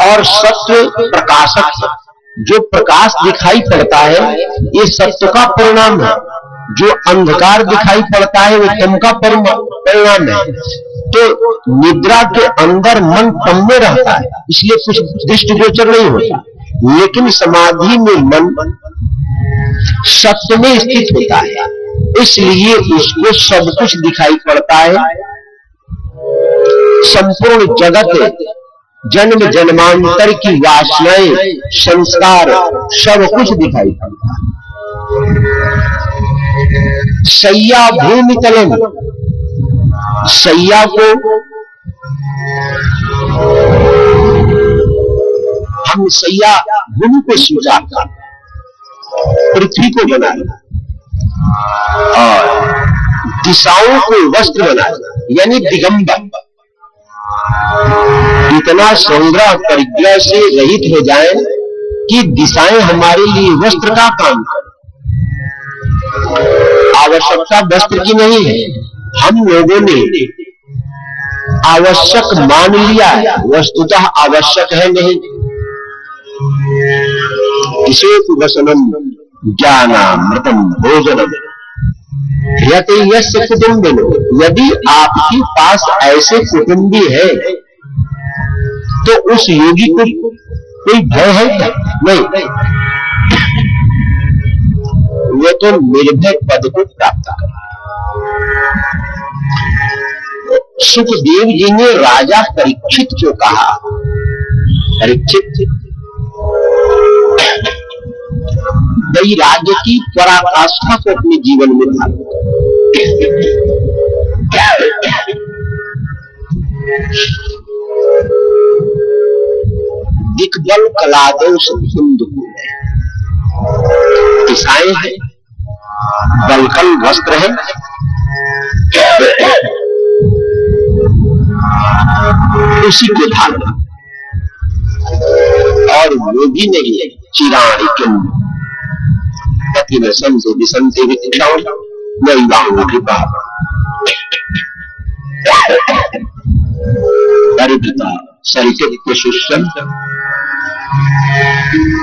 और सत्य प्रकाशक है। जो प्रकाश दिखाई पड़ता है ये सत्य का परिणाम है, जो अंधकार दिखाई पड़ता है वो तम का परिणाम है। तो निद्रा के अंदर मन तम में रहता है, इसलिए कुछ दृष्टिगोचर नहीं होता, लेकिन समाधि में मन सत्य में स्थित होता है, इसलिए उसको सब कुछ दिखाई पड़ता है। संपूर्ण जगत, जन्म जन्मांतर की वासनाएं, संस्कार, सब कुछ दिखाई पड़ता है। शय्या भूमि तलम, शय्या को हम शय्या भूमि को स्वीकार कर, पृथ्वी को बनाया और दिशाओं को वस्त्र बनाया, यानी दिगंबर। इतना संग्रह परिज्ञा से रहित हो जाए कि दिशाएं हमारे लिए वस्त्र का काम करें। आवश्यकता वस्त्र की नहीं है, हम लोगों ने आवश्यक मान लिया है, वस्तुतः आवश्यक है नहीं। किशेषु वसनम ज्ञानामृतम भोजनम यते यस्य कुटुंबिनो, यदि आपके पास ऐसे कुटुंबी है तो उस योगी को कोई भय है क्या? नहीं, वो तो निर्भय पद को प्राप्त कर। सुखदेव जी ने राजा परीक्षित को कहा, परीक्षित वैराग्य की पराकाष्ठा को अपने जीवन में धारण करो। दिग्बल कलादोष हिंदू दिशाएं हैं, बलकल वस्त्र है, उसी को धारण। और वो भी नहीं है चिराणी किम पति में संसे विसंते विक्षाओं नई बाहों की बात। दरिद्रता सरिचित सुषम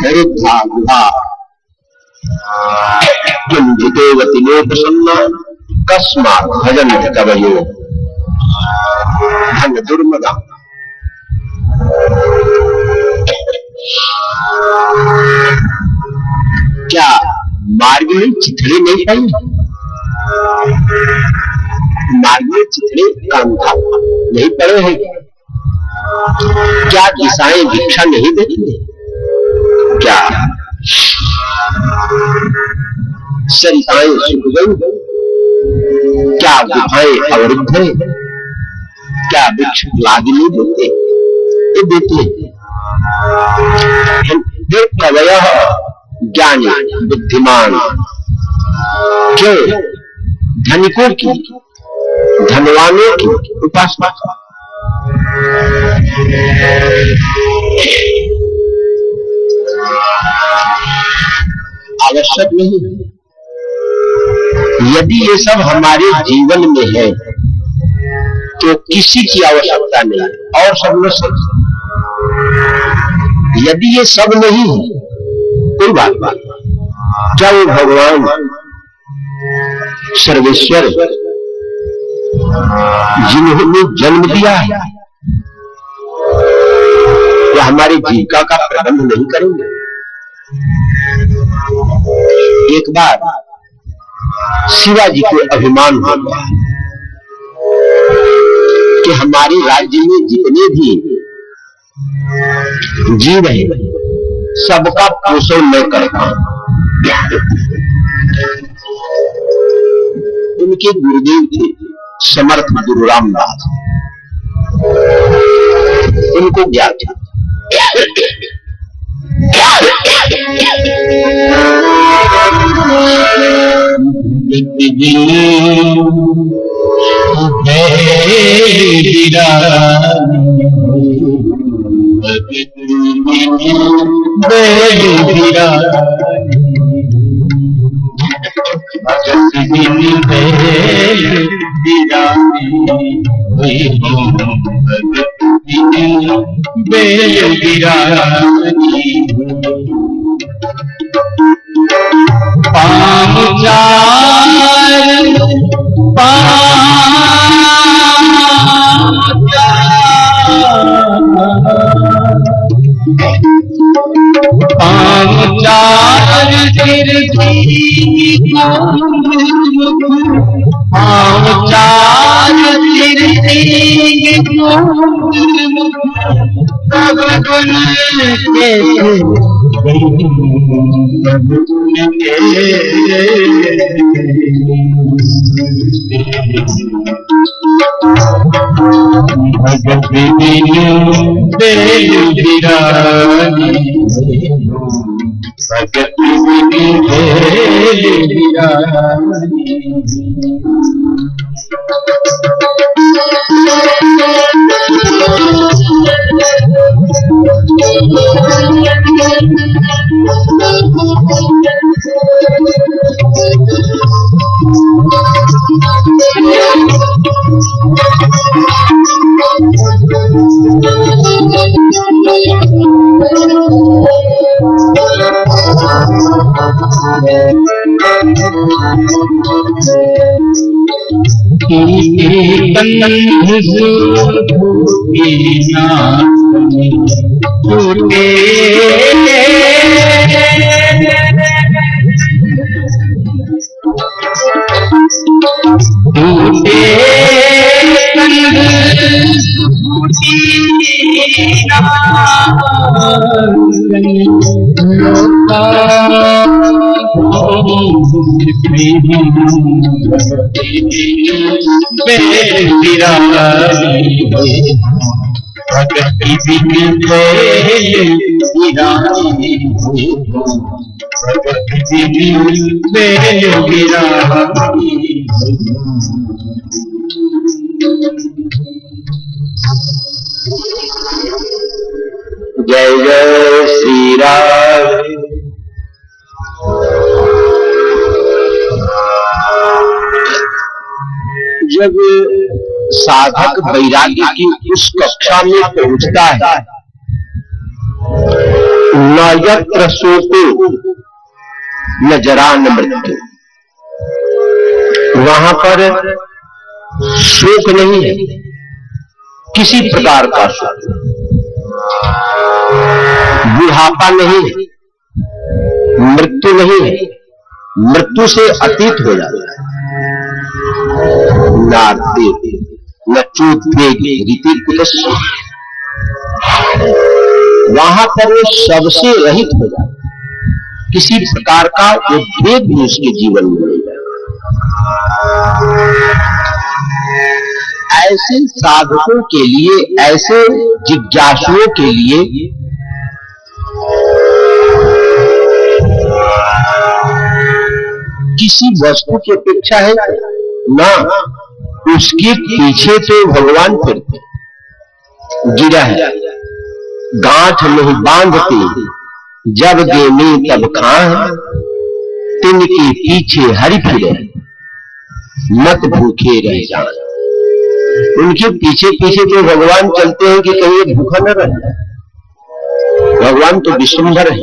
दरिद्रा गुहा किम जितेवति नो प्रसन्ना कस्मात् भजन कवयो धन दुर्मदा। क्या मार्ग में चिथड़े नहीं पाई? मार्ग में चिथड़े कांधा नहीं पड़े हैं? क्या दिशाएं भिक्षा नहीं देती? क्या सरिताएं सूख गई? क्या गुफाएं अवरुद्ध है? क्या वृक्ष लादी नहीं देते? ये देते हैं। कवय ज्ञानी बुद्धिमान क्यों धनिकों की, धनवानों की उपासना। आवश्यक नहीं। यदि ये सब हमारे जीवन में है तो किसी की आवश्यकता नहीं, और सब लोग सब। यदि ये सब नहीं है कोई बात नहीं। क्या वो भगवान सर्वेश्वर जिन्होंने जन्म दिया है वो हमारी जीविका का प्रबंध नहीं करेंगे? एक बार शिवाजी को अभिमान हो गया कि हमारे राज्य में जितने भी जीव है सबका पोषण मैं करता हूं। उनके गुरुदेव थे समर्थ गुरु रामदास, उनको ज्ञान था जय जय श्री राम। जब साधक वैराग्य की उस कक्षा में पहुंचता है, न यत्र शोको न जरा न मृत्यु, वहां पर शोक नहीं है, किसी प्रकार का शोक, बुढ़ापा नहीं है, मृत्यु नहीं है, मृत्यु से अतीत हो जाता है। नार्ते न चोद्वेगे रीति कुतस्य, वहां पर वो सबसे रहित हो जाता है, किसी प्रकार का उद्वेग भी उसके जीवन में नहीं है। ऐसे साधकों के लिए, ऐसे जिज्ञासुओं के लिए किसी वस्तु की अपेक्षा है ना, उसके पीछे तो भगवान फिरते, गिरा है गांठ नहीं बांधते, जब देने तब खां, तिनके पीछे हरि फिरे, मत भूखे रह जान। उनके पीछे पीछे तो भगवान चलते हैं कि कहीं भूखा न रह जाए। भगवान तो विश्वंभर है।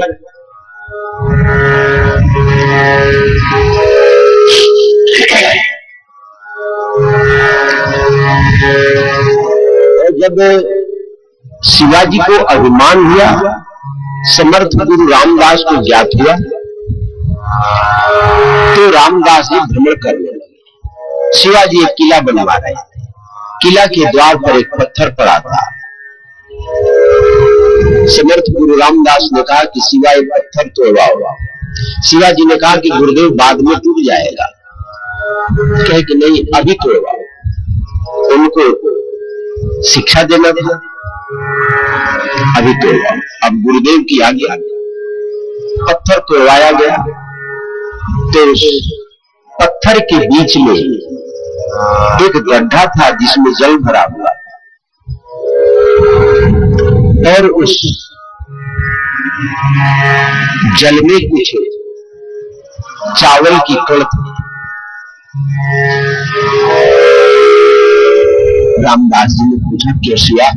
जब शिवाजी को अभिमान हुआ, समर्थ गुरु रामदास को ज्ञात हुआ, तो रामदास जी भ्रमण करने लगे। शिवाजी एक किला बनवा रहे थे, किला के द्वार पर एक पत्थर पड़ा था। समर्थ गुरु रामदास ने कहा कि शिवा एक पत्थर तोड़वाओ। शिवाजी ने कहा कि गुरुदेव बाद में टूट जाएगा, कहे कि नहीं अभी तोड़वाओ। उनको शिक्षा देना था, अभी तोड़वाओ। अब गुरुदेव की आज्ञा, पत्थर तोड़वाया गया। तो पत्थर के बीच में एक गड्ढा था जिसमें जल भरा हुआ और उस जल में कुछ चावल की कण थी। रामदास जी ने पूछा, केशिया,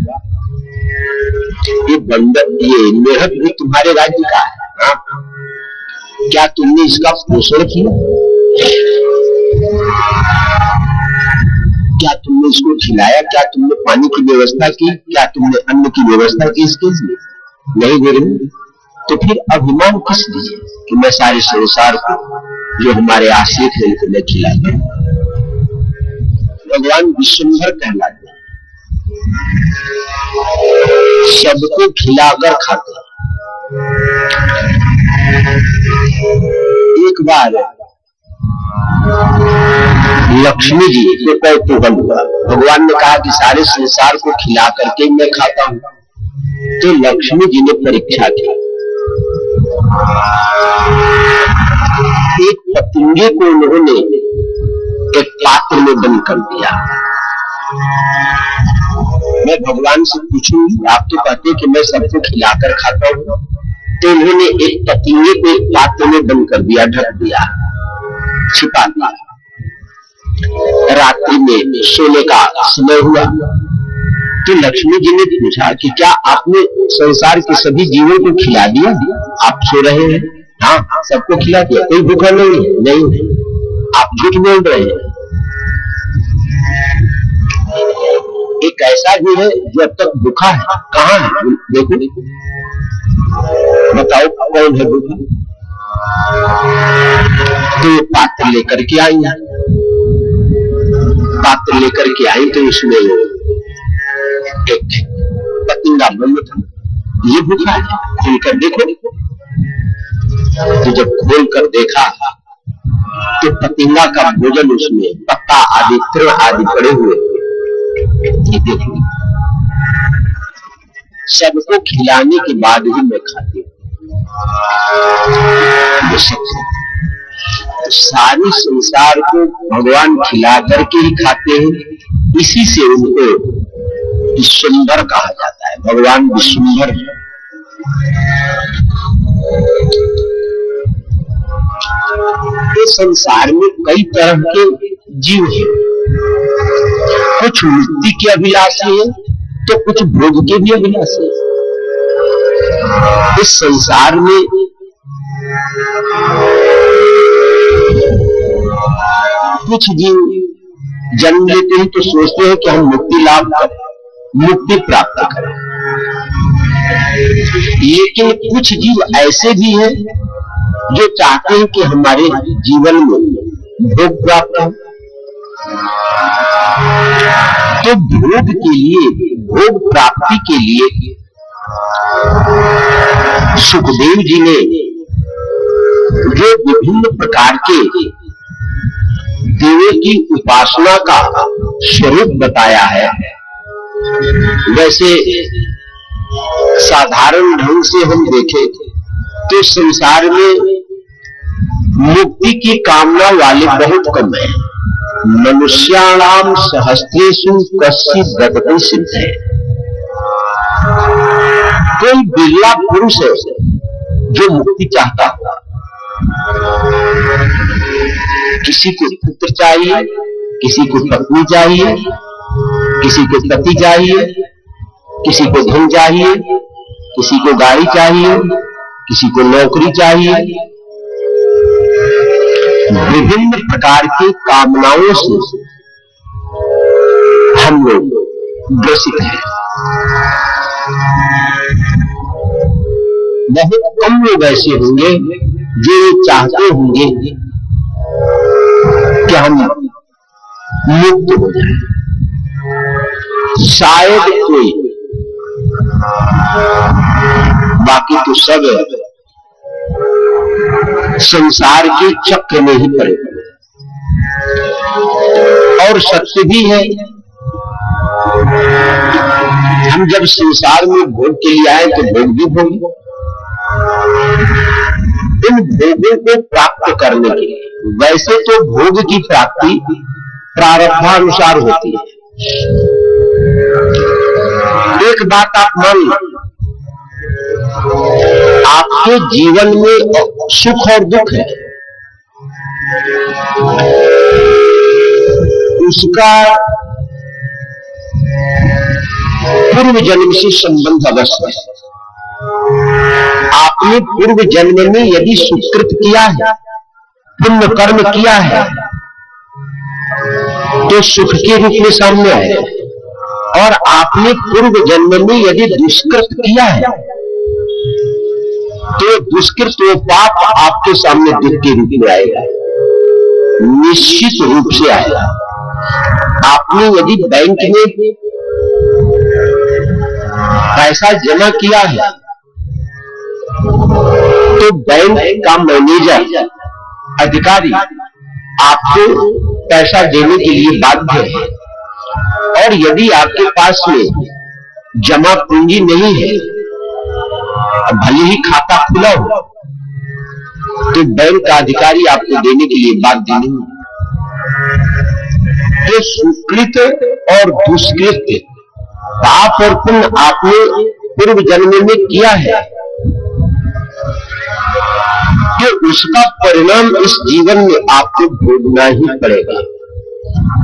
ये बंदर, ये मेढक भी तुम्हारे राज्य का है? हाँ? क्या तुमने इसका पोषण किया? क्या तुमने इसको खिलाया? क्या तुमने पानी की व्यवस्था की? क्या तुमने अन्न की व्यवस्था की इसके लिए? नहीं गुरु। तो फिर अभिमान किस लिए कि मैं सारे संसार को जो हमारे आश्रित है उनको मैं खिलाता हूं? भगवान विश्वंभर कहलाते हैं, सबको खिलाकर खाते हैं। एक बार लक्ष्मी जी को कौतूहल हुआ, भगवान ने कहा कि सारे संसार को खिला करके मैं खाता हूं। तो लक्ष्मी जी ने परीक्षा की, एक पतंगे को उन्होंने एक पात्र में बंद कर दिया। मैं भगवान से पूछूंगी, आप तो कहते कि मैं सबको खिलाकर खाता हूं। तो उन्होंने एक पतंगे को एक पात्र में बंद कर दिया, ढक दिया, छिपा दिया। रात्रि में सोने का समय हुआ तो लक्ष्मी जी ने पूछा कि क्या आपने संसार के सभी जीवों को खिला दिया? आप सो रहे हैं? हाँ, सबको खिला दिया, कोई भूखा नहीं है। नहीं, आप झूठ बोल रहे हैं। एक ऐसा भी है जो अब तक भूखा है, कहां है? देखो, बताओ कौन है भूखा? तो पात्र लेकर के आई, पात्र लेकर के आई तो उसमें एक पतंगा बंद था। ये भूखा है, खोलकर देखो। तो जब खोलकर देखा तो पतंगा का भोजन उसमें पत्ता आदि, तृण आदि पड़े हुए। ये देखो, सबको खिलाने के बाद ही मैं खाती हूँ। सारे संसार को भगवान खिला करके ही खाते हैं, इसी से उनको विश्वंभर कहा जाता है। भगवान विश्वंभर इस संसार में कई तरह के जीव हैं, कुछ मुक्ति के अभिलाषी है तो कुछ भोग के भी अभिलाषी है। इस संसार में कुछ जीव जन्म लेते हैं तो सोचते हैं कि हम मुक्ति लाभ करें, मुक्ति प्राप्त करें, लेकिन कुछ जीव ऐसे भी हैं जो चाहते हैं कि हमारे जीवन में भोग प्राप्त हो। तो भोग के लिए, भोग प्राप्ति के लिए सुखदेव जी ने जो विभिन्न प्रकार के देवों की उपासना का स्वरूप बताया है, वैसे साधारण ढंग से हम देखें तो संसार में मुक्ति की कामना वाले बहुत कम है। मनुष्याणाम सहस्रेषु कश्चित् गतिः सिद्धे। कोई बिरला पुरुष है जो मुक्ति चाहता होगा। किसी को पुत्र चाहिए, किसी को पत्नी चाहिए, किसी को पति चाहिए, किसी को धन चाहिए, किसी को गाड़ी चाहिए, किसी को नौकरी चाहिए। विभिन्न प्रकार की कामनाओं से हम लोग ग्रसित हैं। बहुत कम लोग ऐसे होंगे जो चाहते होंगे कि हम मुक्त हो जाएं। शायद कोई, बाकी तो सब संसार के चक्र में ही पड़े और सत्य भी है। हम जब संसार में भोग के लिए आए तो भोग भी भोग, इन भोगों को प्राप्त करने के लिए। वैसे तो भोग की प्राप्ति प्रारब्धानुसार होती है। एक बात आप मान लो, आपके जीवन में सुख और दुख है, उसका पूर्व जन्म से संबंध अवश्य है। आपने पूर्व जन्म में यदि सुकृत किया है, पुण्य कर्म किया है, तो सुख के रूप में सामने आए, और आपने पूर्व जन्म में यदि दुष्कृत किया है, तो दुष्कृत वो पाप आपके सामने दुख के रूप में आएगा, निश्चित रूप से आएगा। आपने यदि बैंक में पैसा जमा किया है, तो बैंक का मैनेजर अधिकारी आपको पैसा देने के लिए बाध्य है। और यदि आपके पास में जमा पूंजी नहीं है, भले ही खाता खुला हो, तो बैंक का अधिकारी आपको देने के लिए बाध्य नहीं। तो सुकृत और दुष्कृत, पाप और पुण्य आपने पूर्व जन्म में किया है, कि उसका परिणाम इस जीवन में आपको भोगना ही पड़ेगा,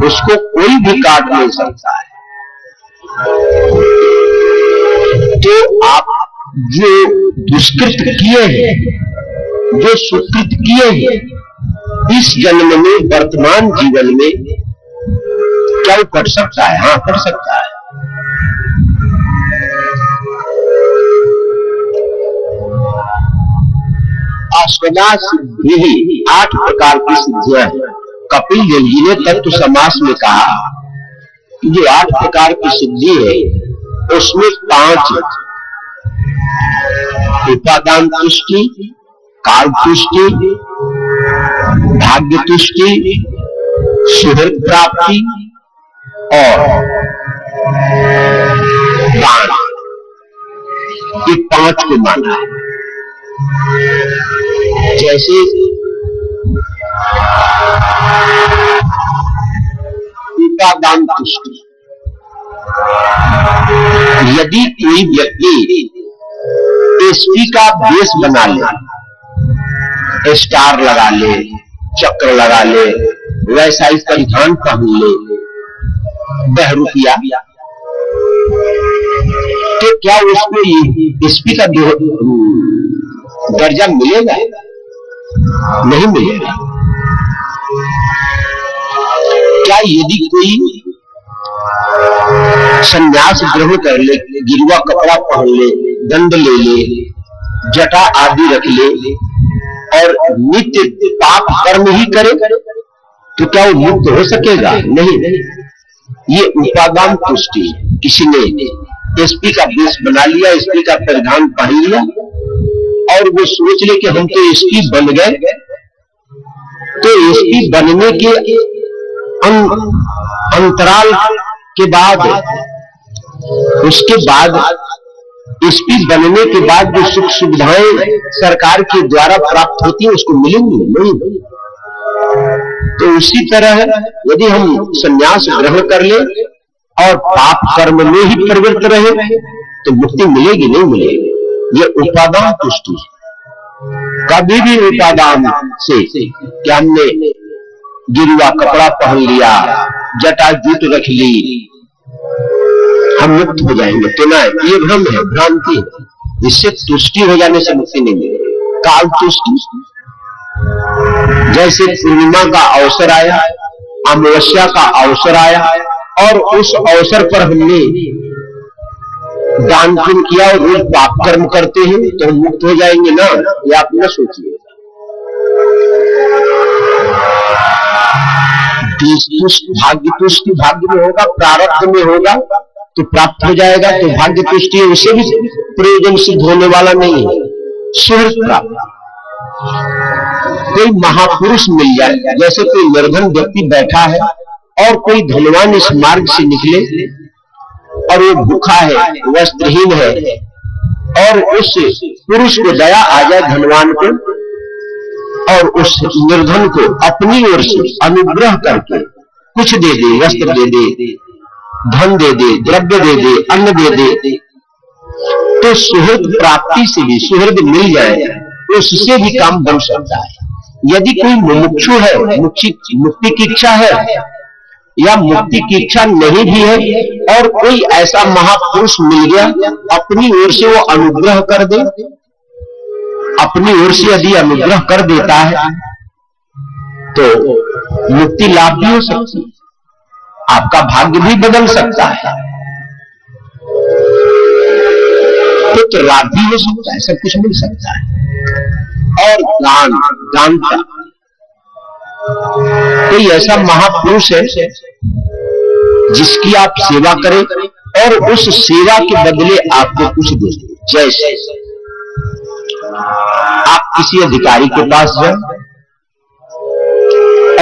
उसको कोई भी काट नहीं सकता है। तो आप जो दुष्कृत किए हैं, जो सुकृत किए हैं, इस जन्म में, वर्तमान जीवन में क्या कर सकता है? हाँ, कर सकता है। अष्टधा सिद्धि, 8 प्रकार की सिद्धियां हैं। कपिल देव जी ने तत्व समास में कहा कि जो 8 प्रकार की सिद्धि है, उसमें 5 उपादान तुष्टि, काल तुष्टि, भाग्य तुष्टि, सुहृद प्राप्ति और दान, ये 5 को माना है। जैसे उपादान तुष्टि, यदि कोई व्यक्ति एसपी का बेस बना ले, स्टार लगा ले, चक्र लगा ले, वैसा ही परिधान पहन ले, बहरूपिया, तो क्या उसको एसपी का दर्जा मिलेगा? नहीं मिलेगा। क्या यदि कोई संन्यास ग्रहण कर ले, गिरवा कपड़ा पहन ले, दंड ले ले, जटा आदि रख ले और नित्य पाप कर्म ही करे, तो क्या वो मुक्त हो सकेगा? नहीं। ये उपादान तुष्टि। किसी ने एसपी का वेश बना लिया, एसपी का परिधान पहन लिया, और वो सोच ले कि हम तो एसपी बन गए, तो एसपी बनने के अंतराल के बाद, उसके बाद एसपी बनने के बाद जो सुख सुविधाएं सरकार के द्वारा प्राप्त होती है, उसको मिलेंगी नहीं। तो उसी तरह यदि हम संन्यास ग्रहण कर ले और पाप कर्म में ही प्रवृत्त रहे, तो मुक्ति मिलेगी? नहीं मिलेगी। ये उपादान तुष्टि। कभी भी उपादान से, क्या हमने गिरवा कपड़ा पहन लिया, जटा जूट रख ली, हम मुक्त हो जाएंगे, तो ना, ये भ्रम है, भ्रांति है। इससे तुष्टि हो जाने से मुक्ति नहीं मिलेगी। काल तुष्टि, जैसे पूर्णिमा का अवसर आया, अमावस्या का अवसर आया, और उस अवसर पर हमने दान पुण्य किया और रोज पाप कर्म करते हैं, तो हम मुक्त हो जाएंगे ना? ये आप न सोचिए। भाग्य तुष्टि, भाग्य में होगा, प्रारब्ध में होगा तो प्राप्त हो जाएगा, तो भाग्य तुष्टि है, उसे भी प्रयोजन सिद्ध होने वाला नहीं है। सुहृद प्राप्त, कोई महापुरुष मिल जाए, जैसे कोई निर्धन व्यक्ति बैठा है और कोई धनवान इस मार्ग से निकले और वो भूखा है, वस्त्रहीन है, और उस पुरुष को दया आ जाए धनवान को, और उस निर्धन को अपनी ओर से अनुग्रह करके कुछ दे दे, वस्त्र दे दे, धन दे दे, द्रव्य दे दे, अन्न दे दे, तो सुहृद प्राप्ति से भी, सुहृद मिल जाए उससे भी काम बन सकता है। यदि कोई मुमुक्षु है, मुक्ति की इच्छा है या मुक्ति की इच्छा नहीं भी है, और कोई ऐसा महापुरुष मिल गया, अपनी ओर से वो अनुग्रह कर दे, अपनी ओर से यदि अनुग्रह कर देता है तो मुक्ति लाभ भी हो सकती है, आपका भाग्य भी बदल सकता है, पुत्र लाभ भी हो सकता है, सब कुछ मिल सकता है। और दानता कोई ऐसा महापुरुष है जिसकी आप सेवा करें और उस सेवा के बदले आपको कुछ दे। जैसे आप किसी अधिकारी के पास जाए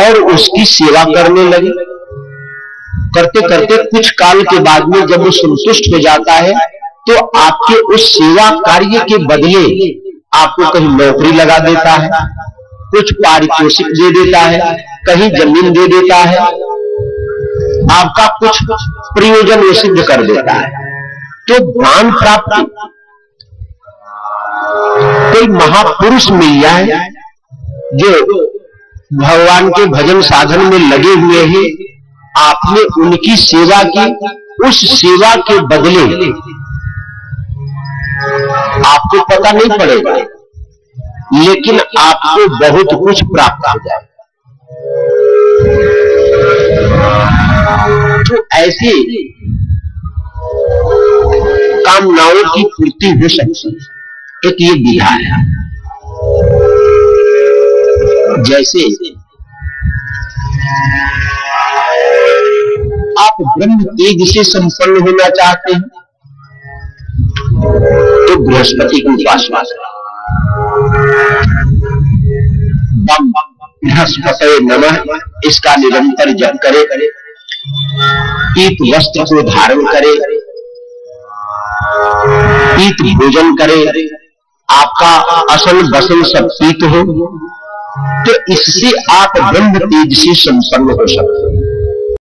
और उसकी सेवा करने लगे, करते करते कुछ काल के बाद में जब वो संतुष्ट हो जाता है तो आपके उस सेवा कार्य के बदले आपको कहीं नौकरी लगा देता है, कुछ पारितोषिक दे देता है, कहीं जमीन दे देता है, आपका कुछ प्रयोजन वो सिद्ध कर देता है। तो दान प्राप्ति कोई महापुरुष मिल जाए जो भगवान के भजन साधन में लगे हुए हैं, आपने उनकी सेवा की, उस सेवा के बदले आपको पता नहीं पड़ेगा लेकिन आपको बहुत कुछ प्राप्त हो जाए। तो ऐसे कामनाओं की पूर्ति हो सकती है। एक ये विधा है। जैसे आप ब्रह्म तेज से संपन्न होना चाहते हैं तो बृहस्पति की उपासना करें। बम बृहस्पते नमः इसका निरंतर जप करे, पीत वस्त्र को धारण करे, पीत भोजन करे, आपका असन बसन सब पीत हो, तो इससे आप ब्रह्म तेज से संपन्न हो सकते हैं।